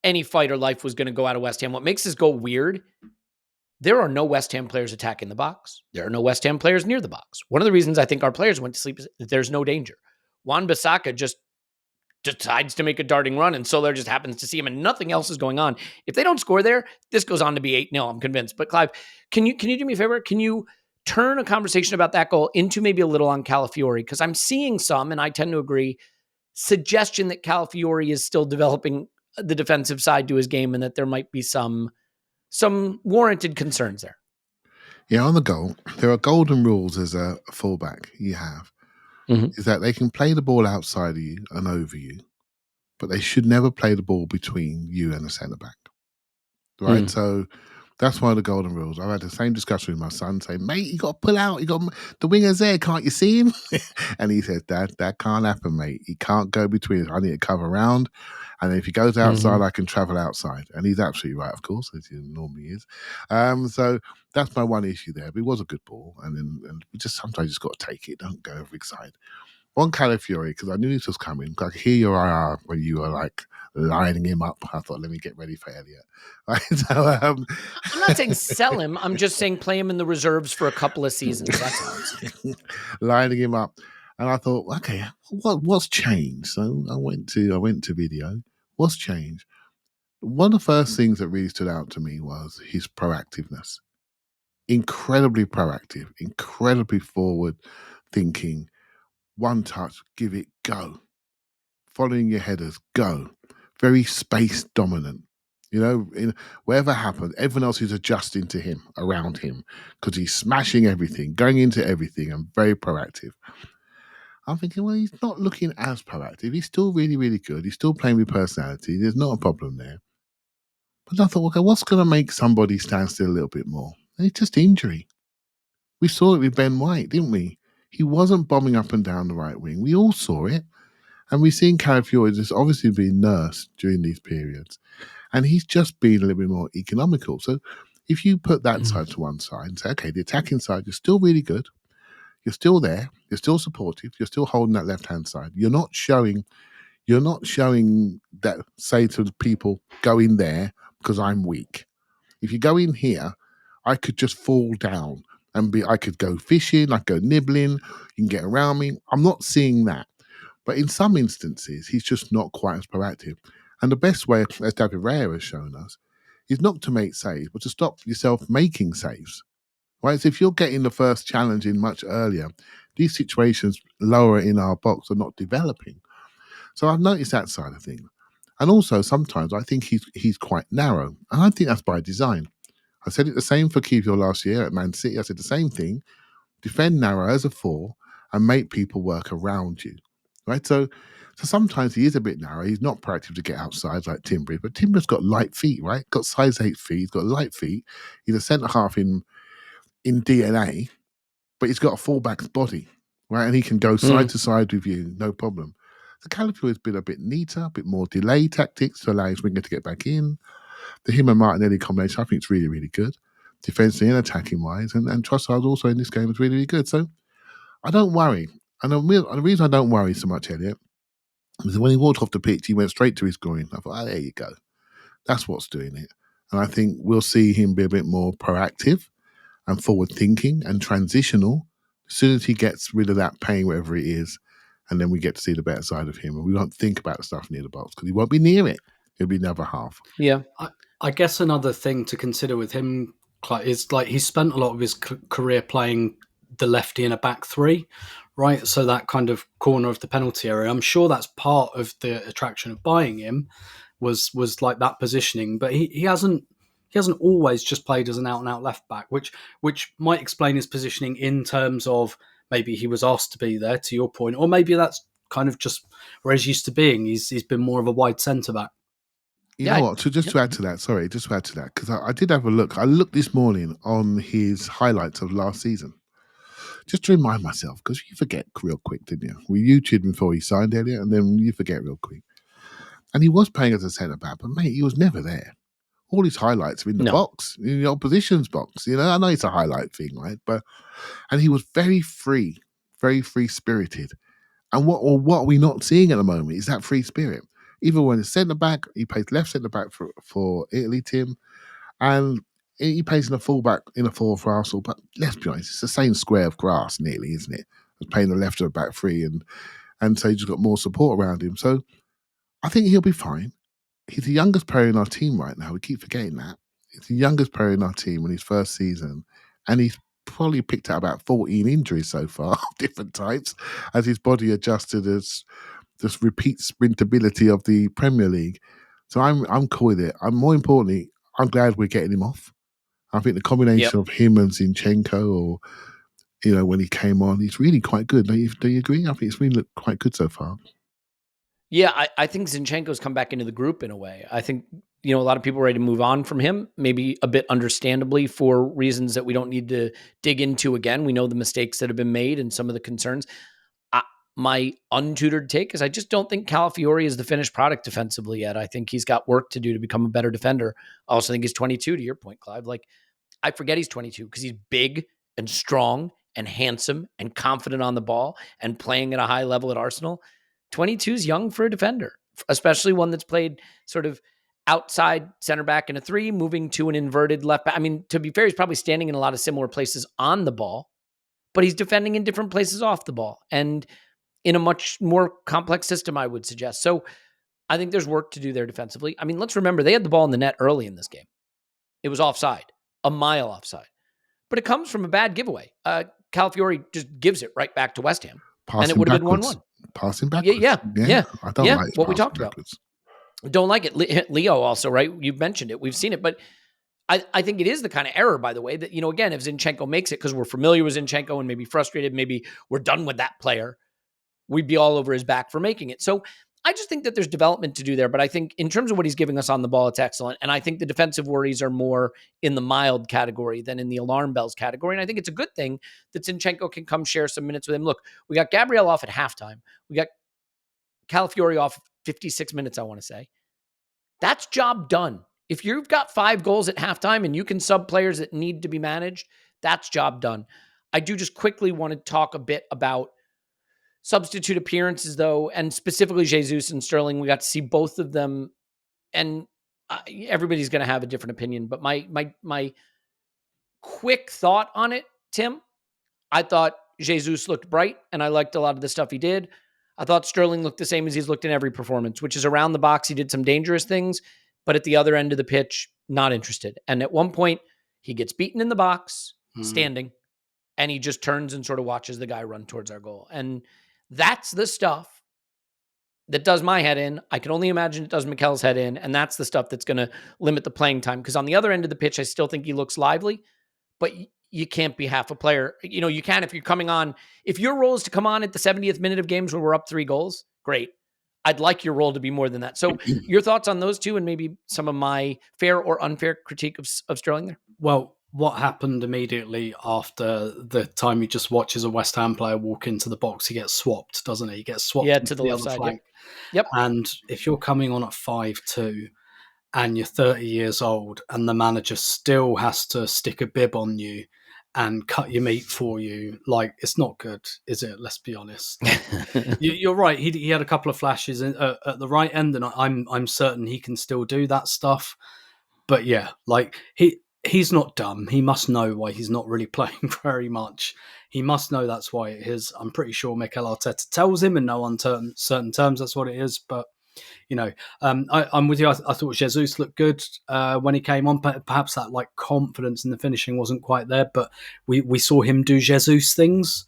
any fight or life was going to go out of West Ham. What makes this goal weird, there are no West Ham players attacking the box. There are no West Ham players near the box. One of the reasons I think our players went to sleep is that there's no danger. Wan-Bissaka just decides to make a darting run, and Soler just happens to see him, and nothing else is going on. If they don't score there, this goes on to be 8-0, I'm convinced. But Clive, can you do me a favor? Can you turn a conversation about that goal into maybe a little on Calafiori? Because I'm seeing some, and I tend to agree, suggestion that Calafiori is still developing the defensive side to his game, and that there might be some warranted concerns there. Yeah, on the goal, there are golden rules as a fullback you have. Is that they can play the ball outside of you and over you, but they should never play the ball between you and the centre-back. Right? So that's one of the golden rules. I've had the same discussion with my son saying, mate, you got to pull out. You got the winger's there. Can't you see him? And he said, Dad, that can't happen, mate. He can't go between us. I need to cover around. And if he goes outside, I can travel outside. And he's absolutely right, of course, as he normally is. So that's my one issue there. But it was a good ball. And just sometimes you just got to take it. Don't go overexcited. On Calafiori, because I knew this was coming. I could hear your IR when you were like lining him up. I thought, let me get ready for Elliot. Right? So, I'm not saying sell him. I'm just saying play him in the reserves for a couple of seasons. That's all I'm saying. Lining him up. And I thought, okay, what's changed? So I went to video. What's changed? One of the first things that really stood out to me was his proactiveness. Incredibly proactive, incredibly forward thinking. One touch, give it, go. Following your headers, go. Very space dominant. Whatever happens, everyone else is adjusting to him, around him, because he's smashing everything, going into everything, and very proactive. I'm thinking, well, he's not looking as proactive. He's still really, really good. He's still playing with personality. There's not a problem there. But I thought, okay, what's going to make somebody stand still a little bit more? And it's just injury. We saw it with Ben White, didn't we? He wasn't bombing up and down the right wing. We all saw it. And we've seen Calafiori just obviously being nursed during these periods. And he's just been a little bit more economical. So if you put that side to one side and say, okay, the attacking side, you're still really good. You're still there. You're still supportive. You're still holding that left-hand side. You're not showing that, say to the people, go in there because I'm weak. If you go in here, I could just fall down and I could go fishing, I could go nibbling, you can get around me. I'm not seeing that. But in some instances, he's just not quite as proactive. And the best way, as David Raya has shown us, is not to make saves, but to stop yourself making saves. Right? So if you're getting the first challenge in much earlier, these situations lower in our box are not developing. So I've noticed that side of things. And also sometimes I think he's quite narrow. And I think that's by design. I said it the same for Kiwior last year at Man City. I said the same thing. Defend narrow as a 4 and make people work around you. Right? So sometimes he is a bit narrow. He's not proactive to get outside like Timber. But Timber's got light feet, right? Got size 8 feet. He's got light feet. He's a centre-half in DNA, but he's got a fullback's body, right? And he can go side to side with you, no problem. So Calafiori has been a bit neater, a bit more delay tactics to allow his winger to get back in. The him and Martinelli combination, I think it's really, really good. Defensively and attacking wise. And Trossard also in this game is really, really good. So I don't worry. And the reason I don't worry so much, Elliot, is that when he walked off the pitch, he went straight to his groin. I thought, there you go. That's what's doing it. And I think we'll see him be a bit more proactive and forward thinking and transitional as soon as he gets rid of that pain, wherever it is, and then we get to see the better side of him. And we won't think about the stuff near the box because he won't be near it. He'll be another half. Yeah. I guess another thing to consider with him is like he's spent a lot of his career playing the lefty in a back 3, right? So that kind of corner of the penalty area. I'm sure that's part of the attraction of buying him was like that positioning, but he hasn't always just played as an out-and-out left-back, which might explain his positioning in terms of maybe he was asked to be there, to your point, or maybe that's kind of just where he's used to being. He's been more of a wide centre-back. You know what? To add to that, because I did have a look. I looked this morning on his highlights of last season, just to remind myself, because you forget real quick, didn't you? We YouTubed before he signed Elliot, and then you forget real quick. And he was playing as a centre-back, but mate, he was never there. All his highlights are in the box, in the opposition's box. I know it's a highlight thing, right? And he was very free-spirited. And what are we not seeing at the moment is that free spirit. Even when it's centre-back, he plays left centre-back for Italy, Tim, and he plays in a full-back in a 4 for Arsenal. But let's be honest, it's the same square of grass nearly, isn't it? As playing the left or back 3 and so he's just got more support around him. So I think he'll be fine. He's the youngest player in our team right now. We keep forgetting that. He's the youngest player in our team in his first season, and he's probably picked out about 14 injuries so far of different types as his body adjusted as this repeat sprintability of the Premier League. So I'm cool with it. More importantly, I'm glad we're getting him off. I think the combination of him and Zinchenko, or when he came on, he's really quite good. Do you agree? I think it's really looked quite good so far. Yeah, I think Zinchenko's come back into the group in a way. I think, a lot of people are ready to move on from him, maybe a bit understandably for reasons that we don't need to dig into again. We know the mistakes that have been made and some of the concerns. My untutored take is I just don't think Calafiori is the finished product defensively yet. I think he's got work to do to become a better defender. I also think he's 22, to your point, Clive. Like, I forget he's 22 because he's big and strong and handsome and confident on the ball and playing at a high level at Arsenal. 22 is young for a defender, especially one that's played sort of outside center back in a 3, moving to an inverted left back. I mean, to be fair, he's probably standing in a lot of similar places on the ball, but he's defending in different places off the ball and in a much more complex system, I would suggest. So I think there's work to do there defensively. I mean, let's remember they had the ball in the net early in this game. It was offside, a mile offside, but it comes from a bad giveaway. Calafiori just gives it right back to West Ham, and it would have been 1-1. Passing backwards. Yeah. I don't like what we talked backwards. About. Don't like it. Leo also, right? You've mentioned it. We've seen it, but I think it is the kind of error, by the way, that, again, if Zinchenko makes it, because we're familiar with Zinchenko and maybe frustrated, maybe we're done with that player, we'd be all over his back for making it. So I just think that there's development to do there. But I think in terms of what he's giving us on the ball, it's excellent. And I think the defensive worries are more in the mild category than in the alarm bells category. And I think it's a good thing that Zinchenko can come share some minutes with him. Look, we got Gabriel off at halftime. We got Calafiori off 56 minutes, I want to say. That's job done. If you've got 5 goals at halftime and you can sub players that need to be managed, that's job done. I do just quickly want to talk a bit about substitute appearances, though, and specifically Jesus and Sterling. We got to see both of them, and everybody's going to have a different opinion. But my quick thought on it, Tim, I thought Jesus looked bright, and I liked a lot of the stuff he did. I thought Sterling looked the same as he's looked in every performance, which is around the box. He did some dangerous things, but at the other end of the pitch, not interested. And at one point, he gets beaten in the box, standing, and he just turns and sort of watches the guy run towards our goal. And that's the stuff that does my head in. I can only imagine it does Mikel's head in, and that's the stuff that's going to limit the playing time. Because on the other end of the pitch, I still think he looks lively, but you can't be half a player. You can if you're coming on. If your role is to come on at the 70th minute of games when we're up 3 goals, great. I'd like your role to be more than that. So your thoughts on those two and maybe some of my fair or unfair critique of Sterling there? Well, what happened immediately after the time he just watches a West Ham player walk into the box, he gets swapped, doesn't he? He gets swapped to the left other side. flank. Yep. And if you're coming on at 5-2 and you're 30 years old and the manager still has to stick a bib on you and cut your meat for you, like, it's not good, is it? Let's be honest. You're right. He had a couple of flashes at the right end, and I'm certain he can still do that stuff. But yeah, like he's not dumb. He must know why he's not really playing very much. He must know that's why it is. I'm pretty sure Mikel Arteta tells him in no uncertain terms that's what it is. But I'm with you. I thought Jesus looked good when he came on. Perhaps that like confidence in the finishing wasn't quite there, but we saw him do Jesus things,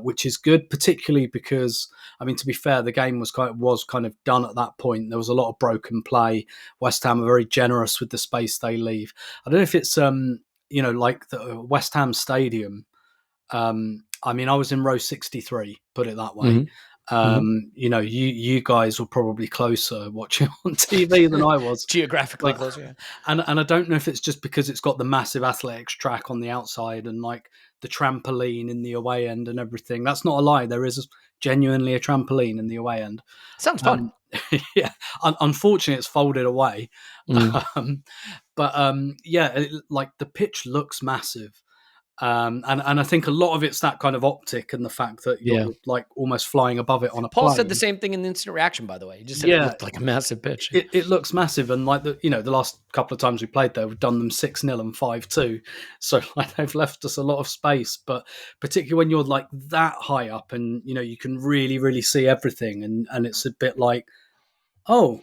which is good, particularly because, I mean, to be fair, the game was kind of done at that point. There was a lot of broken play. West Ham are very generous with the space they leave. I don't know if it's like the West Ham Stadium. I mean, I was in row 63, put it that way. Mm-hmm. You guys were probably closer watching on TV than I was. Geographically closer, yeah. And I don't know if it's just because it's got the massive athletics track on the outside and like the trampoline in the away end and everything. That's not a lie. There is genuinely a trampoline in the away end. Sounds fun. Yeah. Unfortunately, it's folded away. Like the pitch looks massive. And I think a lot of it's that kind of optic and the fact that you're like almost flying above it on a Paul plane. said the same thing in the instant reaction, by the way. He just said it looked like a massive pitch. It looks massive, and like the last couple of times we played there, we've done them 6-0 and 5-2, so like they've left us a lot of space. But particularly when you're like that high up, and you can really see everything, and it's a bit like, oh,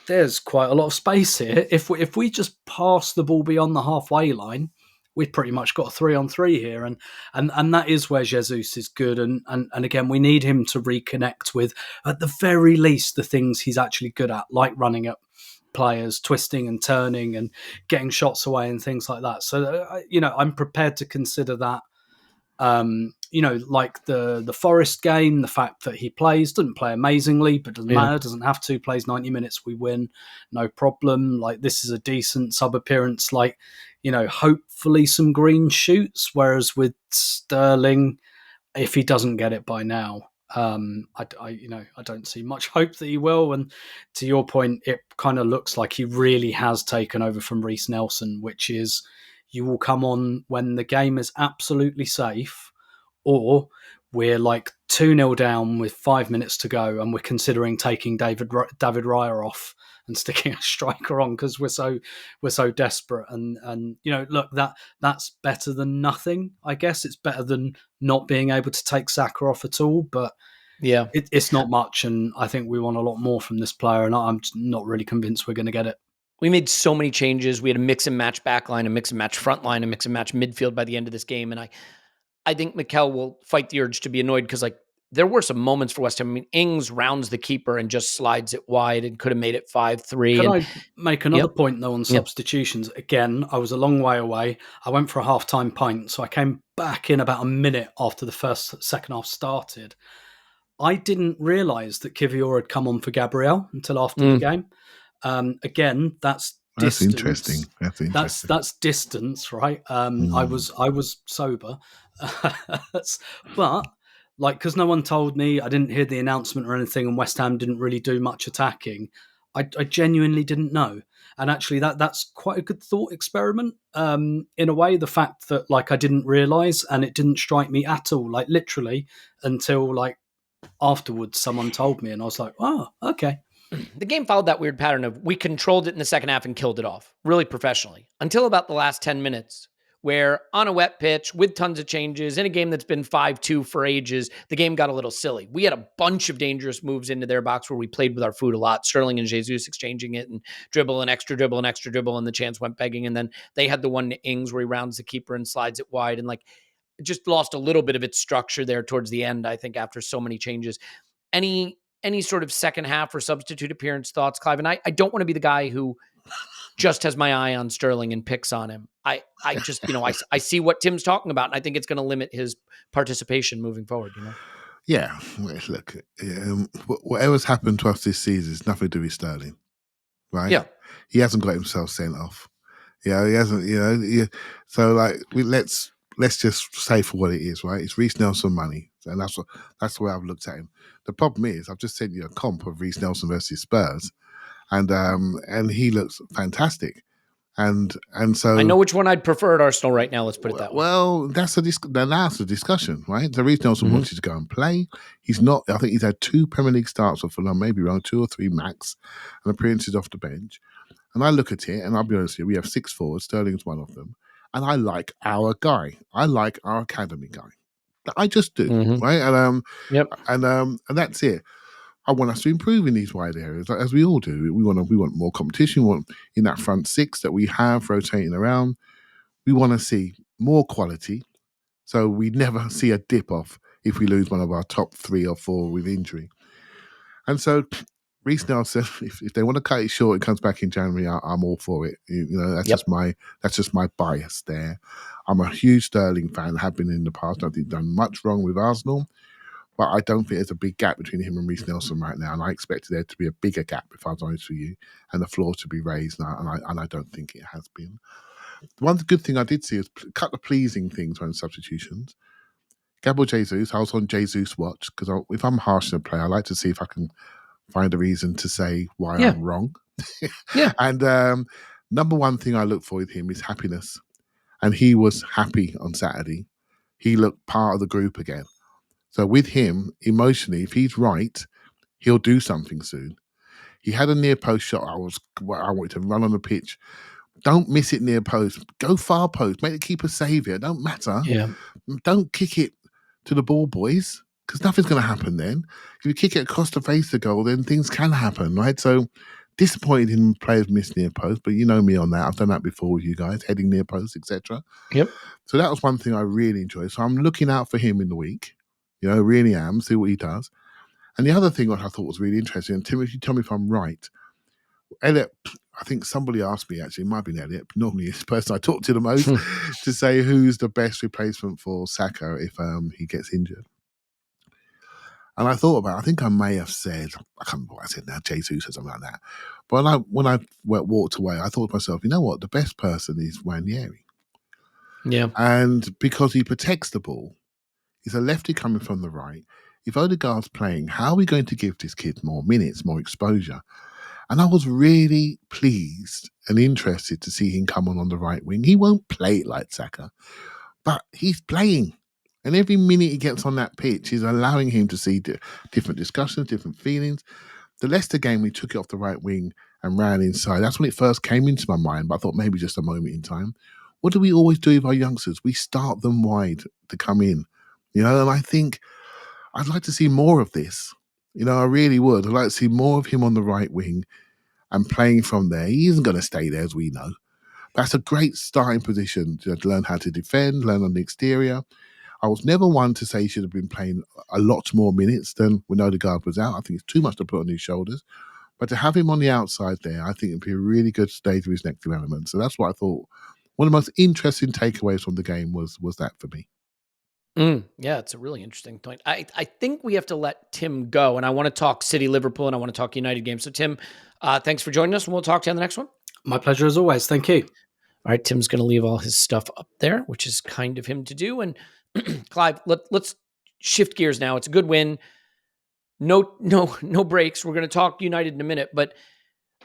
there's quite a lot of space here. If we just pass the ball beyond the halfway line, we've pretty much got a 3-on-3 here, and that is where Jesus is good, and again, we need him to reconnect with, at the very least, the things he's actually good at, like running at players, twisting and turning, and getting shots away, and things like that. So I'm prepared to consider that. Like the Forest game, the fact that he doesn't play amazingly, but doesn't matter, doesn't have to, plays 90 minutes, we win, no problem. Like, this is a decent sub appearance, like, hopefully some green shoots. Whereas with Sterling, if he doesn't get it by now, I don't see much hope that he will. And to your point, it kind of looks like he really has taken over from Reece Nelson, which is, you will come on when the game is absolutely safe, or we're like 2-0 down with 5 minutes to go, and we're considering taking David Raya off and sticking a striker on because we're so desperate. And look, that's better than nothing. I guess it's better than not being able to take Saka off at all. But it's not much, and I think we want a lot more from this player, and I'm not really convinced we're going to get it. We made so many changes. We had a mix and match back line, a mix and match front line, a mix and match midfield by the end of this game. And I think Mikel will fight the urge to be annoyed, because like there were some moments for West Ham. I mean, Ings rounds the keeper and just slides it wide and could have made it 5-3. Can I make another point though on substitutions? Again, I was a long way away. I went for a half-time pint, so I came back in about a minute after the second half started. I didn't realise that Kivior had come on for Gabriel until after the game. Again, that's distance. Interesting. That's distance, right? I was sober, but like, because no one told me, I didn't hear the announcement or anything, and West Ham didn't really do much attacking. I genuinely didn't know, and actually that's quite a good thought experiment. In a way, the fact that like I didn't realise, and it didn't strike me at all, like literally until like afterwards, someone told me, and I was like, oh, okay. The game followed that weird pattern of we controlled it in the second half and killed it off really professionally until about the last 10 minutes, where on a wet pitch with tons of changes in a game that's been 5-2 for ages, the game got a little silly. We had a bunch of dangerous moves into their box where we played with our food a lot. Sterling and Jesus exchanging it, and dribble and extra dribble and extra dribble, and the chance went begging. And then they had the one to Ings where he rounds the keeper and slides it wide, and like just lost a little bit of its structure there towards the end, I think, after so many changes. Any sort of second half or substitute appearance thoughts, Clive? And I don't want to be the guy who just has my eye on Sterling and picks on him. I just, I see what Tim's talking about, and I think it's going to limit his participation moving forward, Yeah, look, whatever's happened to us this season is nothing to do with Sterling, right? Yeah. He hasn't got himself sent off. Yeah, he hasn't, so like, let's just say for what it is, right? It's Reece Nelson money, and that's the way I've looked at him. The problem is, I've just sent you a comp of Reece Nelson versus Spurs, and he looks fantastic, and so I know which one I'd prefer at Arsenal right now. Let's put it that way. Well, that's a discussion, right? So Reece Nelson wanted to go and play. He's not. I think he's had 2 Premier League starts for Fulham, maybe around 2 or 3 max, and appearances off the bench. And I look at it, and I'll be honest with you, we have 6 forwards. Sterling's one of them. And I like our guy. I like our academy guy. I just do, right? And that's it. I want us to improve in these wide areas, as we all do. We want more competition. We want in that front 6 that we have rotating around. We want to see more quality, so we never see a dip off if we lose one of our top 3 or 4 with injury. And so Reece Nelson, if they want to cut it short, it comes back in January, I'm all for it. That's just my bias there. I'm a huge Sterling fan, have been in the past. I don't think he's done much wrong with Arsenal, but I don't think there's a big gap between him and Reece Nelson right now, and I expected there to be a bigger gap, if I was honest with you, and the floor to be raised, and I don't think it has been. The one good thing I did see is a couple of pleasing things on substitutions. Gabriel Jesus, I was on Jesus watch, because if I'm harsh on a player, I like to see if I can find a reason to say why I'm wrong. And number one thing I look for with him is happiness. and he was happy on Saturday. He looked part of the group again. So with him, emotionally, if he's right, he'll do something soon. He had a near post shot. I wanted to run on the pitch. Don't miss it near post. Go far post. Make the keeper save it. Don't matter. Yeah. Don't kick it to the ball, boys, because nothing's going to happen then. If you kick it across the face of the goal, then things can happen, right? So disappointed in players miss near post, but you know me on that. I've done that before with you guys, heading near post, etc. Yep. So that was one thing I really enjoyed. So I'm looking out for him in the week. Really am. See what he does. And the other thing what I thought was really interesting, and Tim, if you tell me if I'm right, Elliot, I think somebody asked me, actually, it might have been Elliot, but normally it's the person I talk to the most, to say who's the best replacement for Saka if he gets injured. And I thought about it, I think I may have said, I can't remember what I said now, Jesus or something like that. But when I walked away, I thought to myself, you know what, the best person is Ranieri. Yeah. And because he protects the ball, he's a lefty coming from the right. If Odegaard's playing, how are we going to give this kid more minutes, more exposure? And I was really pleased and interested to see him come on the right wing. He won't play it like Saka, but he's playing. And every minute he gets on that pitch is allowing him to see different discussions, different feelings. The Leicester game, we took it off the right wing and ran inside. That's when it first came into my mind, but I thought maybe just a moment in time. What do we always do with our youngsters? We start them wide to come in, and I think I'd like to see more of this. I really would. I'd like to see more of him on the right wing and playing from there. He isn't going to stay there, as we know. That's a great starting position to learn how to defend, learn on the exterior. I was never one to say he should have been playing a lot more minutes than when Odegaard was out. I think it's too much to put on his shoulders. But to have him on the outside there, I think it'd be a really good stage of his next development. So that's what I thought. One of the most interesting takeaways from the game was that for me. Yeah, it's a really interesting point. I think we have to let Tim go, and I want to talk City, Liverpool, and I want to talk United games. So Tim, thanks for joining us, and we'll talk to you on the next one. My pleasure as always. Thank you. All right, Tim's going to leave all his stuff up there, which is kind of him to do. And Clive, let's shift gears now. It's a good win. No breaks. We're going to talk United in a minute, but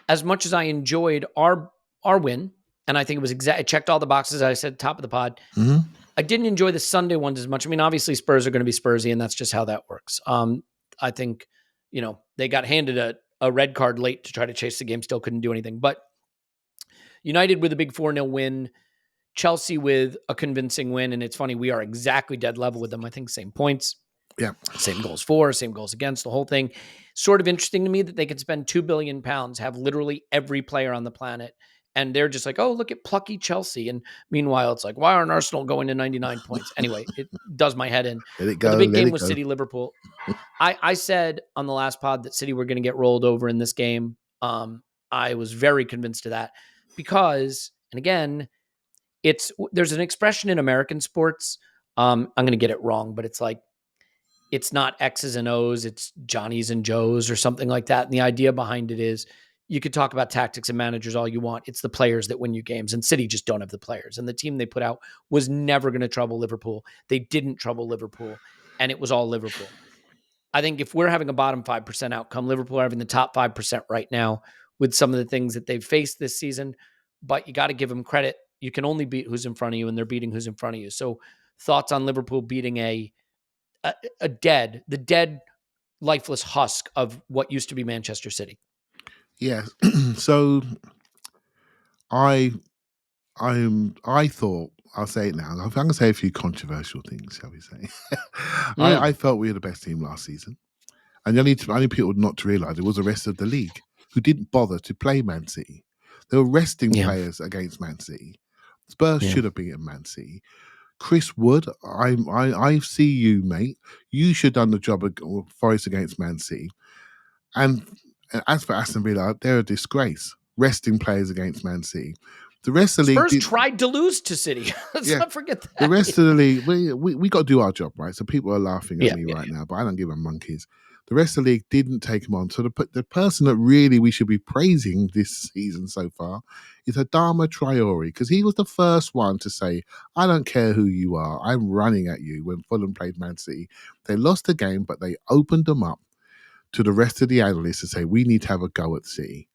as much as I enjoyed our win, and I think it was it checked all the boxes, I said top of the pod. Mm-hmm. I didn't enjoy the Sunday ones as much. I mean, obviously Spurs are going to be Spursy, and that's just how that works. I think, they got handed a red card late to try to chase the game, still couldn't do anything. But United with a big 4-0 win, Chelsea with a convincing win, and it's funny, we are exactly dead level with them. I think same points. Yeah. Same goals for, same goals against, the whole thing. Sort of interesting to me that they can spend £2 billion, have literally every player on the planet, and they're just like, oh, look at plucky Chelsea. And meanwhile, it's like, why aren't Arsenal going to 99 points? Anyway, it does my head in. Let it go. But the big game was City Liverpool. I said on the last pod that City were going to get rolled over in this game. I was very convinced of that because, and again, there's an expression in American sports. I'm going to get it wrong, but it's like, it's not X's and O's, it's Johnny's and Joe's or something like that. And the idea behind it is you could talk about tactics and managers all you want. It's the players that win you games, and City just don't have the players. And the team they put out was never going to trouble Liverpool. They didn't trouble Liverpool, and it was all Liverpool. I think if we're having a bottom 5% outcome, Liverpool are having the top 5% right now with some of the things that they've faced this season, but you got to give them credit. You can only beat who's in front of you, and they're beating who's in front of you. So thoughts on Liverpool beating the dead, lifeless husk of what used to be Manchester City. Yes. So I thought, I'll say it now. I'm going to say a few controversial things, shall we say. I felt we were the best team last season. And the only people not to realise it was the rest of the league who didn't bother to play Man City. They were resting players against Man City. Spurs should have beaten Man City. Chris Wood, I see you, mate. You should have done the job of Forest against Man City. And as for Aston Villa, they're a disgrace. Resting players against Man City. The rest of the league... Spurs tried to lose to City. Let's not forget that. The rest of the league, we got to do our job, right? So people are laughing at me right now, but I don't give a monkeys. The rest of the league didn't take him on. So the person that really we should be praising this season so far is Adama Traore, because he was the first one to say, I don't care who you are, I'm running at you when Fulham played Man City. They lost the game, but they opened them up to the rest of the analysts to say, we need to have a go at City.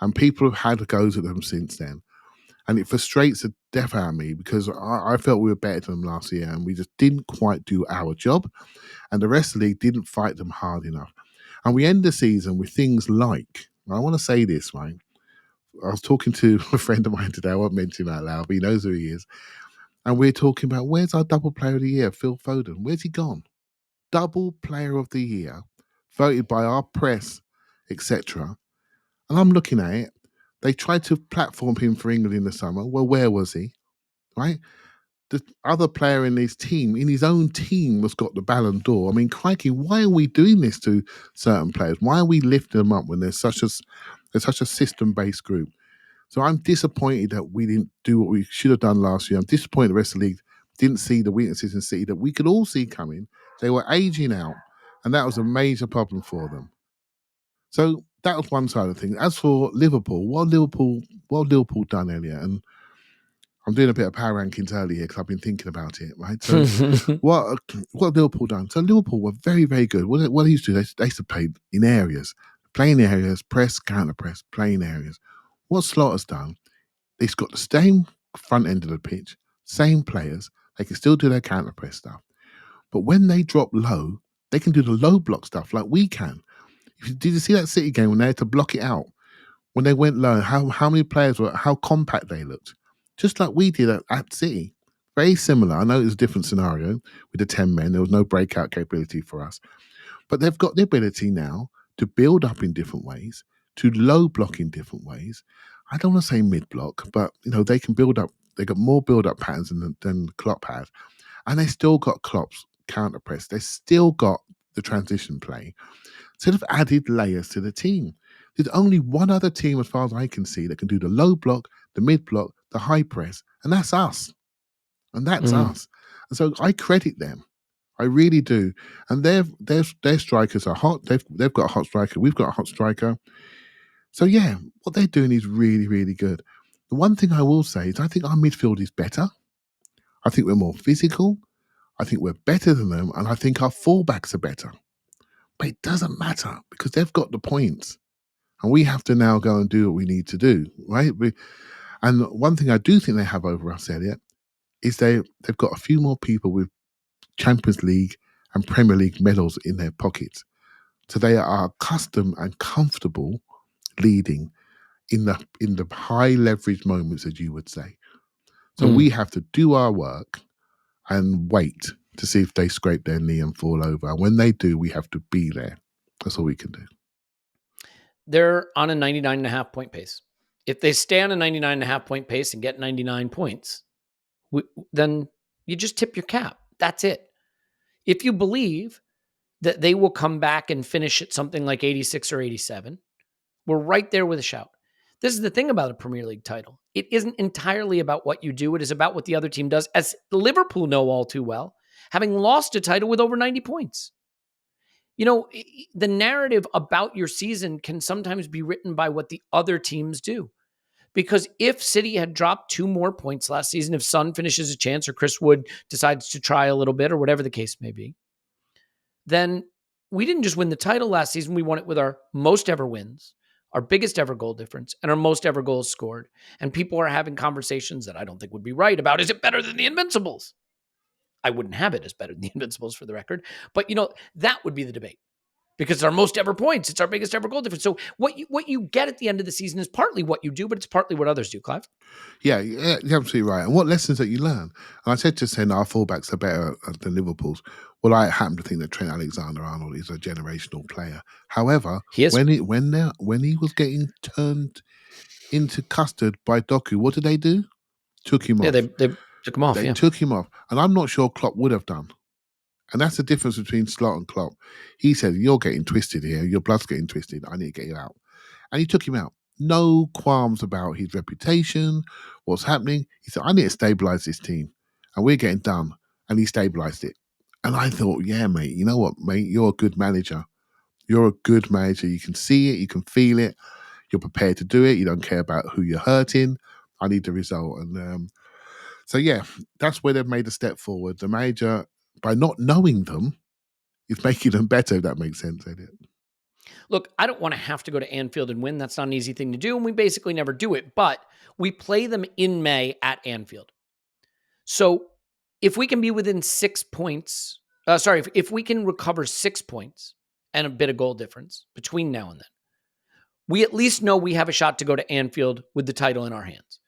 And people have had goes at them since then. And it frustrates the death out of me because I felt we were better than them last year and we just didn't quite do our job. And the rest of the league didn't fight them hard enough. And we end the season with things like, I want to say this, right? I was talking to a friend of mine today. I won't mention him out loud, but he knows who he is. And we're talking about, where's our double player of the year, Phil Foden? Where's he gone? Double player of the year, voted by our press, etc. And I'm looking at it. They tried to platform him for England in the summer. Well, where was he? Right? The other player in his team, in his own team, has got the Ballon d'Or. I mean, crikey, why are we doing this to certain players? Why are we lifting them up when there's such a system-based group? So I'm disappointed that we didn't do what we should have done last year. I'm disappointed the rest of the league didn't see the weaknesses in City that we could all see coming. They were aging out, and that was a major problem for them. So that was one side of the thing. As for Liverpool, what Liverpool done, Elliot? And I'm doing a bit of power rankings early here because I've been thinking about it, right? So what Liverpool done? So Liverpool were very, very good. What they used to do, they used to play in areas, playing areas, press, counter press, playing areas. What Slaughter's done, he's got the same front end of the pitch, same players. They can still do their counter press stuff. But when they drop low, they can do the low block stuff like we can. Did you see that City game when they had to block it out? When they went low, how many players were, how compact they looked? Just like we did at City. Very similar. I know it was a different scenario with the 10 men. There was no breakout capability for us. But they've got the ability now to build up in different ways, to low block in different ways. I don't want to say mid block, but they can build up. They got more build up patterns than Klopp had, and they still got Klopp's counter press. They still got the transition play. So they've added layers to the team. There's only one other team, as far as I can see, that can do the low block, the mid block, the high press, and that's us. And that's us. And so I credit them. I really do. And their strikers are hot. They've got a hot striker. We've got a hot striker. So yeah, what they're doing is really, really good. The one thing I will say is I think our midfield is better. I think we're more physical. I think we're better than them. And I think our fullbacks are better. But it doesn't matter because they've got the points. And we have to now go and do what we need to do, right? And one thing I do think they have over us, Elliot, is they've got a few more people with Champions League and Premier League medals in their pockets. So they are accustomed and comfortable leading in the high leverage moments, as you would say. So we have to do our work and wait to see if they scrape their knee and fall over. And when they do, we have to be there. That's all we can do. They're on a 99.5 point pace. If they stay on a 99.5 point pace and get 99 points, then you just tip your cap. That's it. If you believe that they will come back and finish at something like 86 or 87, we're right there with a shout. This is the thing about a Premier League title. It isn't entirely about what you do. It is about what the other team does, as Liverpool know all too well, having lost a title with over 90 points. The narrative about your season can sometimes be written by what the other teams do. Because if City had dropped 2 more points last season, if Son finishes a chance or Chris Wood decides to try a little bit or whatever the case may be, then we didn't just win the title last season. We won it with our most ever wins, our biggest ever goal difference, and our most ever goals scored. And people are having conversations that I don't think would be right about, is it better than the Invincibles? I wouldn't have it as better than the Invincibles for the record. But, that would be the debate. Because it's our most ever points. It's our biggest ever goal difference. So what you get at the end of the season is partly what you do, but it's partly what others do, Clive. Yeah, you're absolutely right. And what lessons that you learn? And I said just saying our fullbacks are better than Liverpool's. Well, I happen to think that Trent Alexander-Arnold is a generational player. However, when he was getting turned into custard by Doku, what did they do? Took him off. Yeah, they took him off. They took him off. And I'm not sure Klopp would have done. And that's the difference between Slot and Klopp. He said, you're getting twisted here. Your blood's getting twisted. I need to get you out. And he took him out. No qualms about his reputation, what's happening. He said, I need to stabilise this team. And we're getting done. And he stabilised it. And I thought, yeah, mate, you know what, mate? You're a good manager. You're a good manager. You can see it. You can feel it. You're prepared to do it. You don't care about who you're hurting. I need the result. And so, yeah, that's where they've made a step forward. The manager, by not knowing them, is making them better, if that makes sense, Elliot. Look, I don't want to have to go to Anfield and win. That's not an easy thing to do, and we basically never do it. But we play them in May at Anfield. So if we can be within 6 points, if we can recover 6 points and a bit of goal difference between now and then, we at least know we have a shot to go to Anfield with the title in our hands.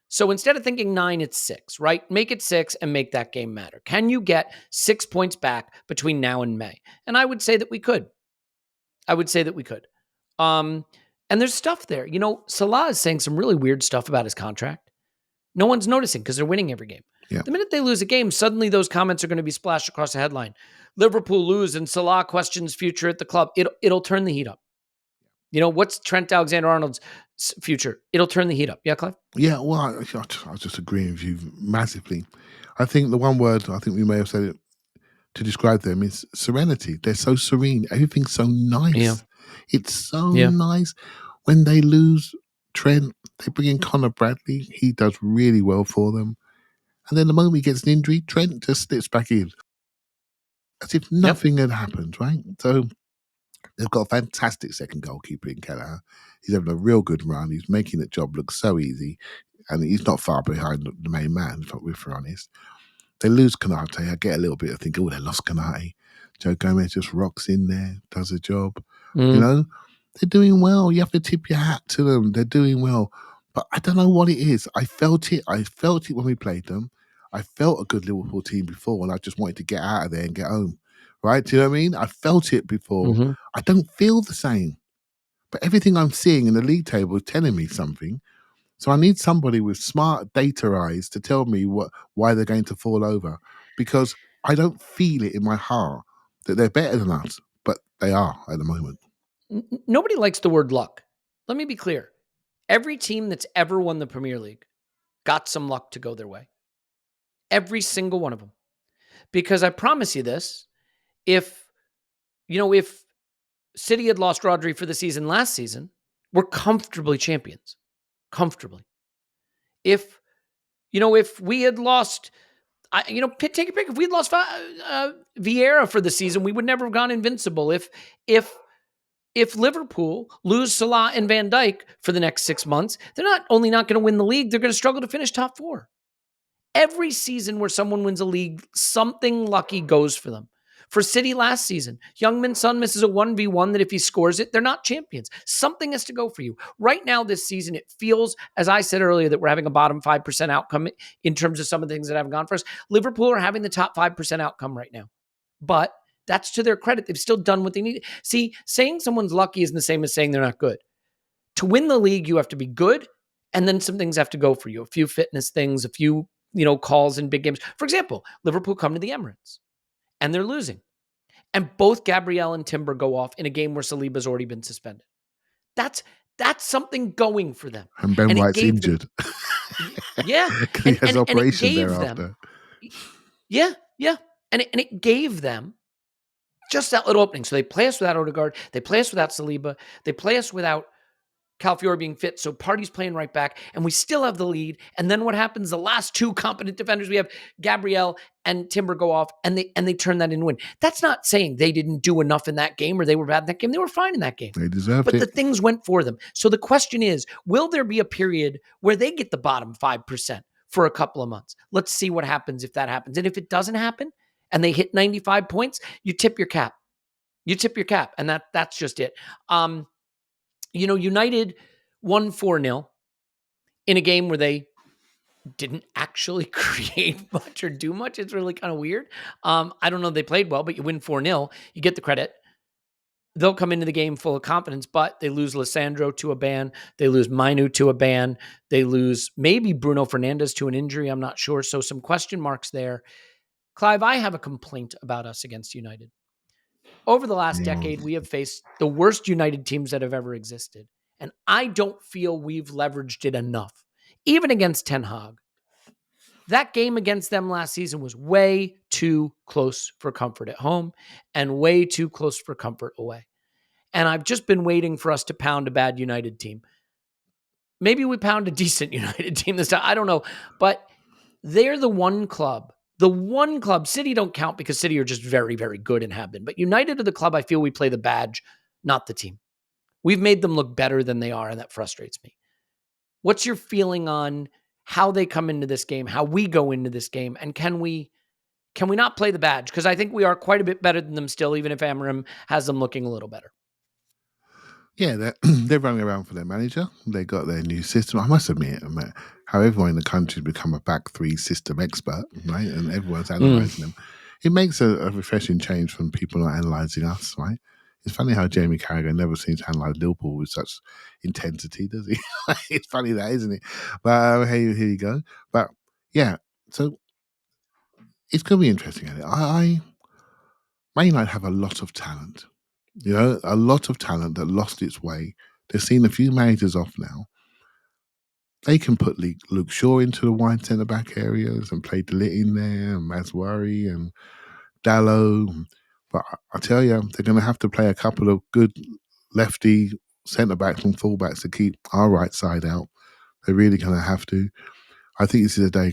So instead of thinking 9, it's 6, right? Make it 6 and make that game matter. Can you get 6 points back between now and May? And I would say that we could. And there's stuff there. Salah is saying some really weird stuff about his contract. No one's noticing because they're winning every game. Yeah. The minute they lose a game, suddenly those comments are going to be splashed across the headline. Liverpool lose and Salah questions future at the club. It'll turn the heat up. What's Trent Alexander-Arnold's future? It'll turn the heat up. Yeah, Clive? Yeah, well, I just agree with you massively. I think the one word, I think we may have said it to describe them, is serenity. They're so serene. Everything's so nice. Yeah. It's so nice. When they lose Trent, they bring in Conor Bradley. He does really well for them. And then the moment he gets an injury, Trent just slips back in. As if nothing had happened, right? So they've got a fantastic second goalkeeper in Kelleher. He's having a real good run. He's making the job look so easy. And he's not far behind the main man, if we're honest. They lose Konate. I get a little bit of thinking, they lost Konate. Joe Gomez just rocks in there, does a job. They're doing well. You have to tip your hat to them. They're doing well. But I don't know what it is. I felt it when we played them. I felt a good Liverpool team before, and I just wanted to get out of there and get home. Right? Do you know what I mean? I felt it before. Mm-hmm. I don't feel the same. But everything I'm seeing in the league table is telling me something. So I need somebody with smart data eyes to tell me why they're going to fall over. Because I don't feel it in my heart that they're better than us. But they are at the moment. Nobody likes the word luck. Let me be clear. Every team that's ever won the Premier League got some luck to go their way. Every single one of them. Because I promise you this, if City had lost Rodri for the season last season, we're comfortably champions. Comfortably. If we had lost, take a pick. If we had lost Vieira for the season, we would never have gone invincible. If Liverpool lose Salah and Van Dijk for the next 6 months, they're not only not going to win the league, they're going to struggle to finish top 4. Every season where someone wins a league, something lucky goes for them. For City last season, Youngman's son misses a 1v1 that if he scores it, they're not champions. Something has to go for you. Right now this season, it feels, as I said earlier, that we're having a bottom 5% outcome in terms of some of the things that haven't gone for us. Liverpool are having the top 5% outcome right now. But that's to their credit. They've still done what they need. See, saying someone's lucky isn't the same as saying they're not good. To win the league, you have to be good, and then some things have to go for you. A few fitness things, a few calls in big games. For example, Liverpool come to the Emirates, and they're losing. And both Gabriel and Timber go off in a game where Saliba's already been suspended. That's something going for them. And Ben White's injured. Yeah. He has operation thereafter. Yeah. And it gave them just that little opening. So they play us without Odegaard. They play us without Saliba. They play us without Calafiori being fit. So Partey's playing right back. And we still have the lead. And then what happens? The last two competent defenders, we have Gabriel and Timber go off, and they turn that in and win. That's not saying they didn't do enough in that game or they were bad in that game. They were fine in that game. They deserved it. But the things went for them. So the question is, will there be a period where they get the bottom 5% for a couple of months? Let's see what happens if that happens. And if it doesn't happen and they hit 95 points, you tip your cap. And that's just it. United won 4-0 in a game where they didn't actually create much or do much. It's really kind of weird. I don't know if they played well, but you win 4-0. You get the credit. They'll come into the game full of confidence, but they lose Lissandro to a ban. They lose Mainu to a ban. They lose maybe Bruno Fernandes to an injury. I'm not sure. So some question marks there. Clive, I have a complaint about us against United. Over the last decade, we have faced the worst United teams that have ever existed. And I don't feel we've leveraged it enough. Even against Ten Hag. That game against them last season was way too close for comfort at home and way too close for comfort away. And I've just been waiting for us to pound a bad United team. Maybe we pound a decent United team this time. I don't know. But they're the one club. City don't count because City are just very, very good and have been. But United are the club I feel we play the badge, not the team. We've made them look better than they are, and that frustrates me. What's your feeling on how they come into this game, how we go into this game, and can we not play the badge? Because I think we are quite a bit better than them still, even if Amorim has them looking a little better. Yeah, they're running around for their manager. They got their new system. I must admit, how everyone in the country has become a back three system expert, right? And everyone's analysing them. It makes a refreshing change from people not analysing us, right? It's funny how Jamie Carragher never seems to analyse Liverpool with such intensity, does he? It's funny that, isn't it? But here you go. But yeah, so it's going to be interesting. Man United have a lot of talent. A lot of talent that lost its way. They've seen a few managers off now. They can put Luke Shaw into the wide centre-back areas and play De Ligt in there, and Maswari and Dallo. But I tell you, they're going to have to play a couple of good lefty centre-backs and full-backs to keep our right side out. They're really going to have to. I think this is a day,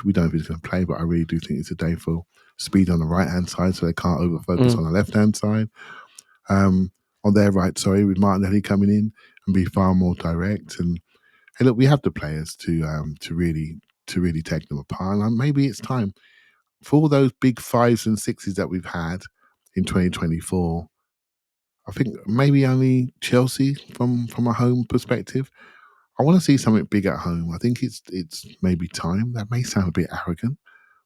we don't know if he's going to play, but I really do think it's a day for speed on the right-hand side so they can't over-focus on the left-hand side. On their right, with Martinelli coming in and be far more direct. And hey, look, we have the players to really take them apart. And maybe it's time for all those big 5s and 6s that we've had in 2024. I think maybe only Chelsea from a home perspective. I want to see something big at home. I think it's maybe time. That may sound a bit arrogant,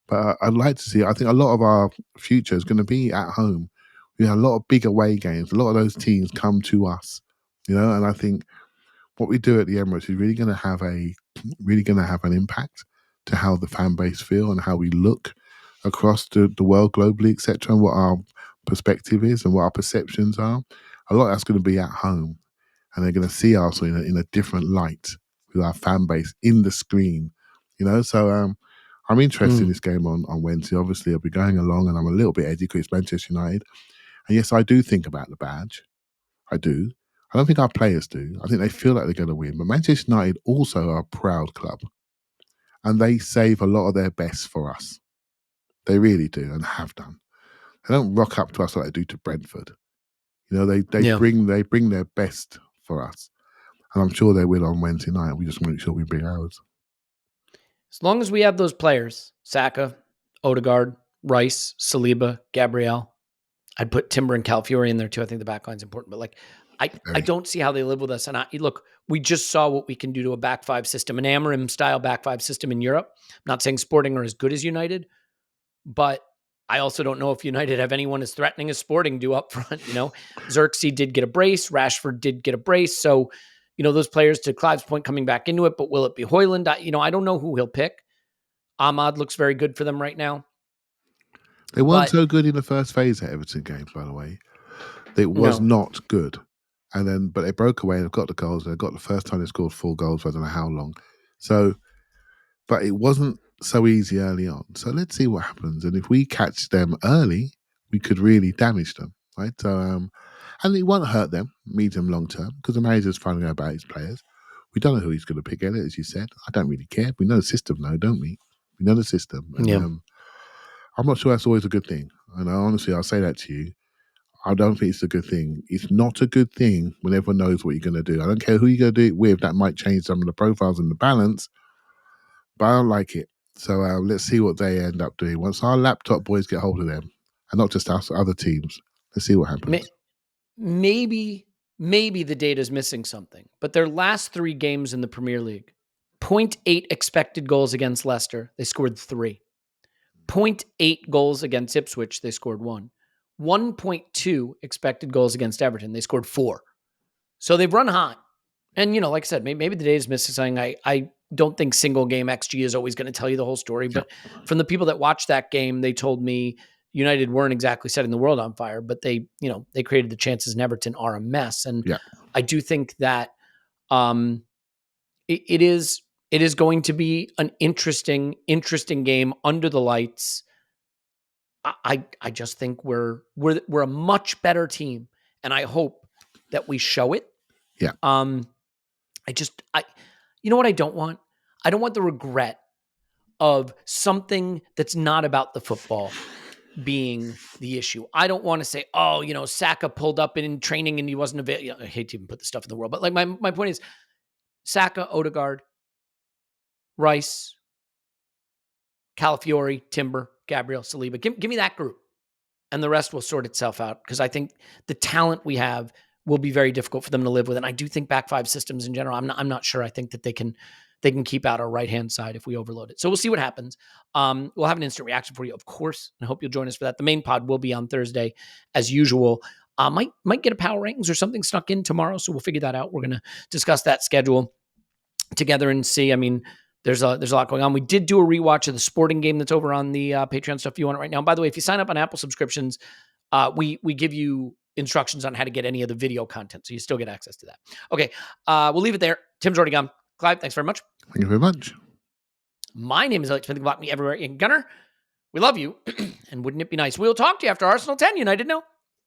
but I'd like to see. I think a lot of our future is going to be at home. We have a lot of big away games. A lot of those teams come to us, and I think what we do at the Emirates is really going to have an impact to how the fan base feel and how we look across the world globally, etc., and what our perspective is and what our perceptions are. A lot of that's going to be at home, and they're going to see us in a different light with our fan base in the screen, So I'm interested in this game on Wednesday. Obviously, I'll be going along, and I'm a little bit edgy because it's Manchester United. And yes, I do think about the badge. I do. I don't think our players do. I think they feel like they're going to win. But Manchester United also are a proud club. And they save a lot of their best for us. They really do and have done. They don't rock up to us like they do to Brentford. They bring their best for us. And I'm sure they will on Wednesday night. We just make sure we bring ours. As long as we have those players, Saka, Odegaard, Rice, Saliba, Gabriel, I'd put Timber and Calafiori in there too. I think the back line's important, but I don't see how they live with us. And look, we just saw what we can do to a back five system, an Amorim style back five system in Europe. I'm not saying Sporting are as good as United, but I also don't know if United have anyone as threatening as Sporting do up front. Xerxes did get a brace. Rashford did get a brace. So, those players, to Clive's point, coming back into it, but will it be Højlund? I don't know who he'll pick. Ahmad looks very good for them right now. They weren't so good in the first phase at Everton game, by the way. It was not good. But they broke away and got the goals. They got the first time they scored 4 goals for I don't know how long. So, but it wasn't so easy early on. So let's see what happens. And if we catch them early, we could really damage them, right? So, and it won't hurt them, medium long term, because the manager's finding out about his players. We don't know who he's going to pick, Elliot, as you said. I don't really care. We know the system now, don't we? We know the system. And, I'm not sure that's always a good thing. And honestly, I'll say that to you. I don't think it's a good thing. It's not a good thing when everyone knows what you're going to do. I don't care who you're going to do it with. That might change some of the profiles and the balance, but I don't like it. So let's see what they end up doing. Once our laptop boys get hold of them, and not just us, other teams, let's see what happens. Maybe the data's missing something, but their last 3 games in the Premier League, 0.8 expected goals against Leicester, they scored 3. 0.8 goals against Ipswich, they scored 1. 1.2 expected goals against Everton, they scored 4. So they've run hot. And, like I said, maybe the data's missing something. I don't think single game XG is always going to tell you the whole story, but from the people that watched that game, they told me United weren't exactly setting the world on fire, but they created the chances, and Everton are a mess. And I do think that it is going to be an interesting game under the lights. I just think we're a much better team, and I hope that we show it. Yeah. You know what I don't want? I don't want the regret of something that's not about the football being the issue. I don't want to say, Saka pulled up in training and he wasn't available. I hate to even put this stuff in the world, but my point is, Saka, Odegaard, Rice, Calafiori, Timber, Gabriel, Saliba. Give me that group, and the rest will sort itself out, because I think the talent we have will be very difficult for them to live with. And I do think back five systems in general, I'm not sure. I think that they can keep out our right-hand side if we overload it. So we'll see what happens. We'll have an instant reaction for you, of course, and I hope you'll join us for that. The main pod will be on Thursday, as usual. Might get a power rankings or something snuck in tomorrow, so we'll figure that out. We're going to discuss that schedule together and see. I mean, there's a lot going on. We did do a rewatch of the sporting game that's over on the Patreon stuff if you want it right now. By the way, if you sign up on Apple subscriptions, we give you instructions on how to get any of the video content, so you still get access to that. Okay, we'll leave it there. Tim's already gone. Clive, thanks very much. Thank you very much. My name is Elliot Smith. You can block me everywhere in Gunner. We love you, and wouldn't it be nice? We'll talk to you after Arsenal 10 United. No.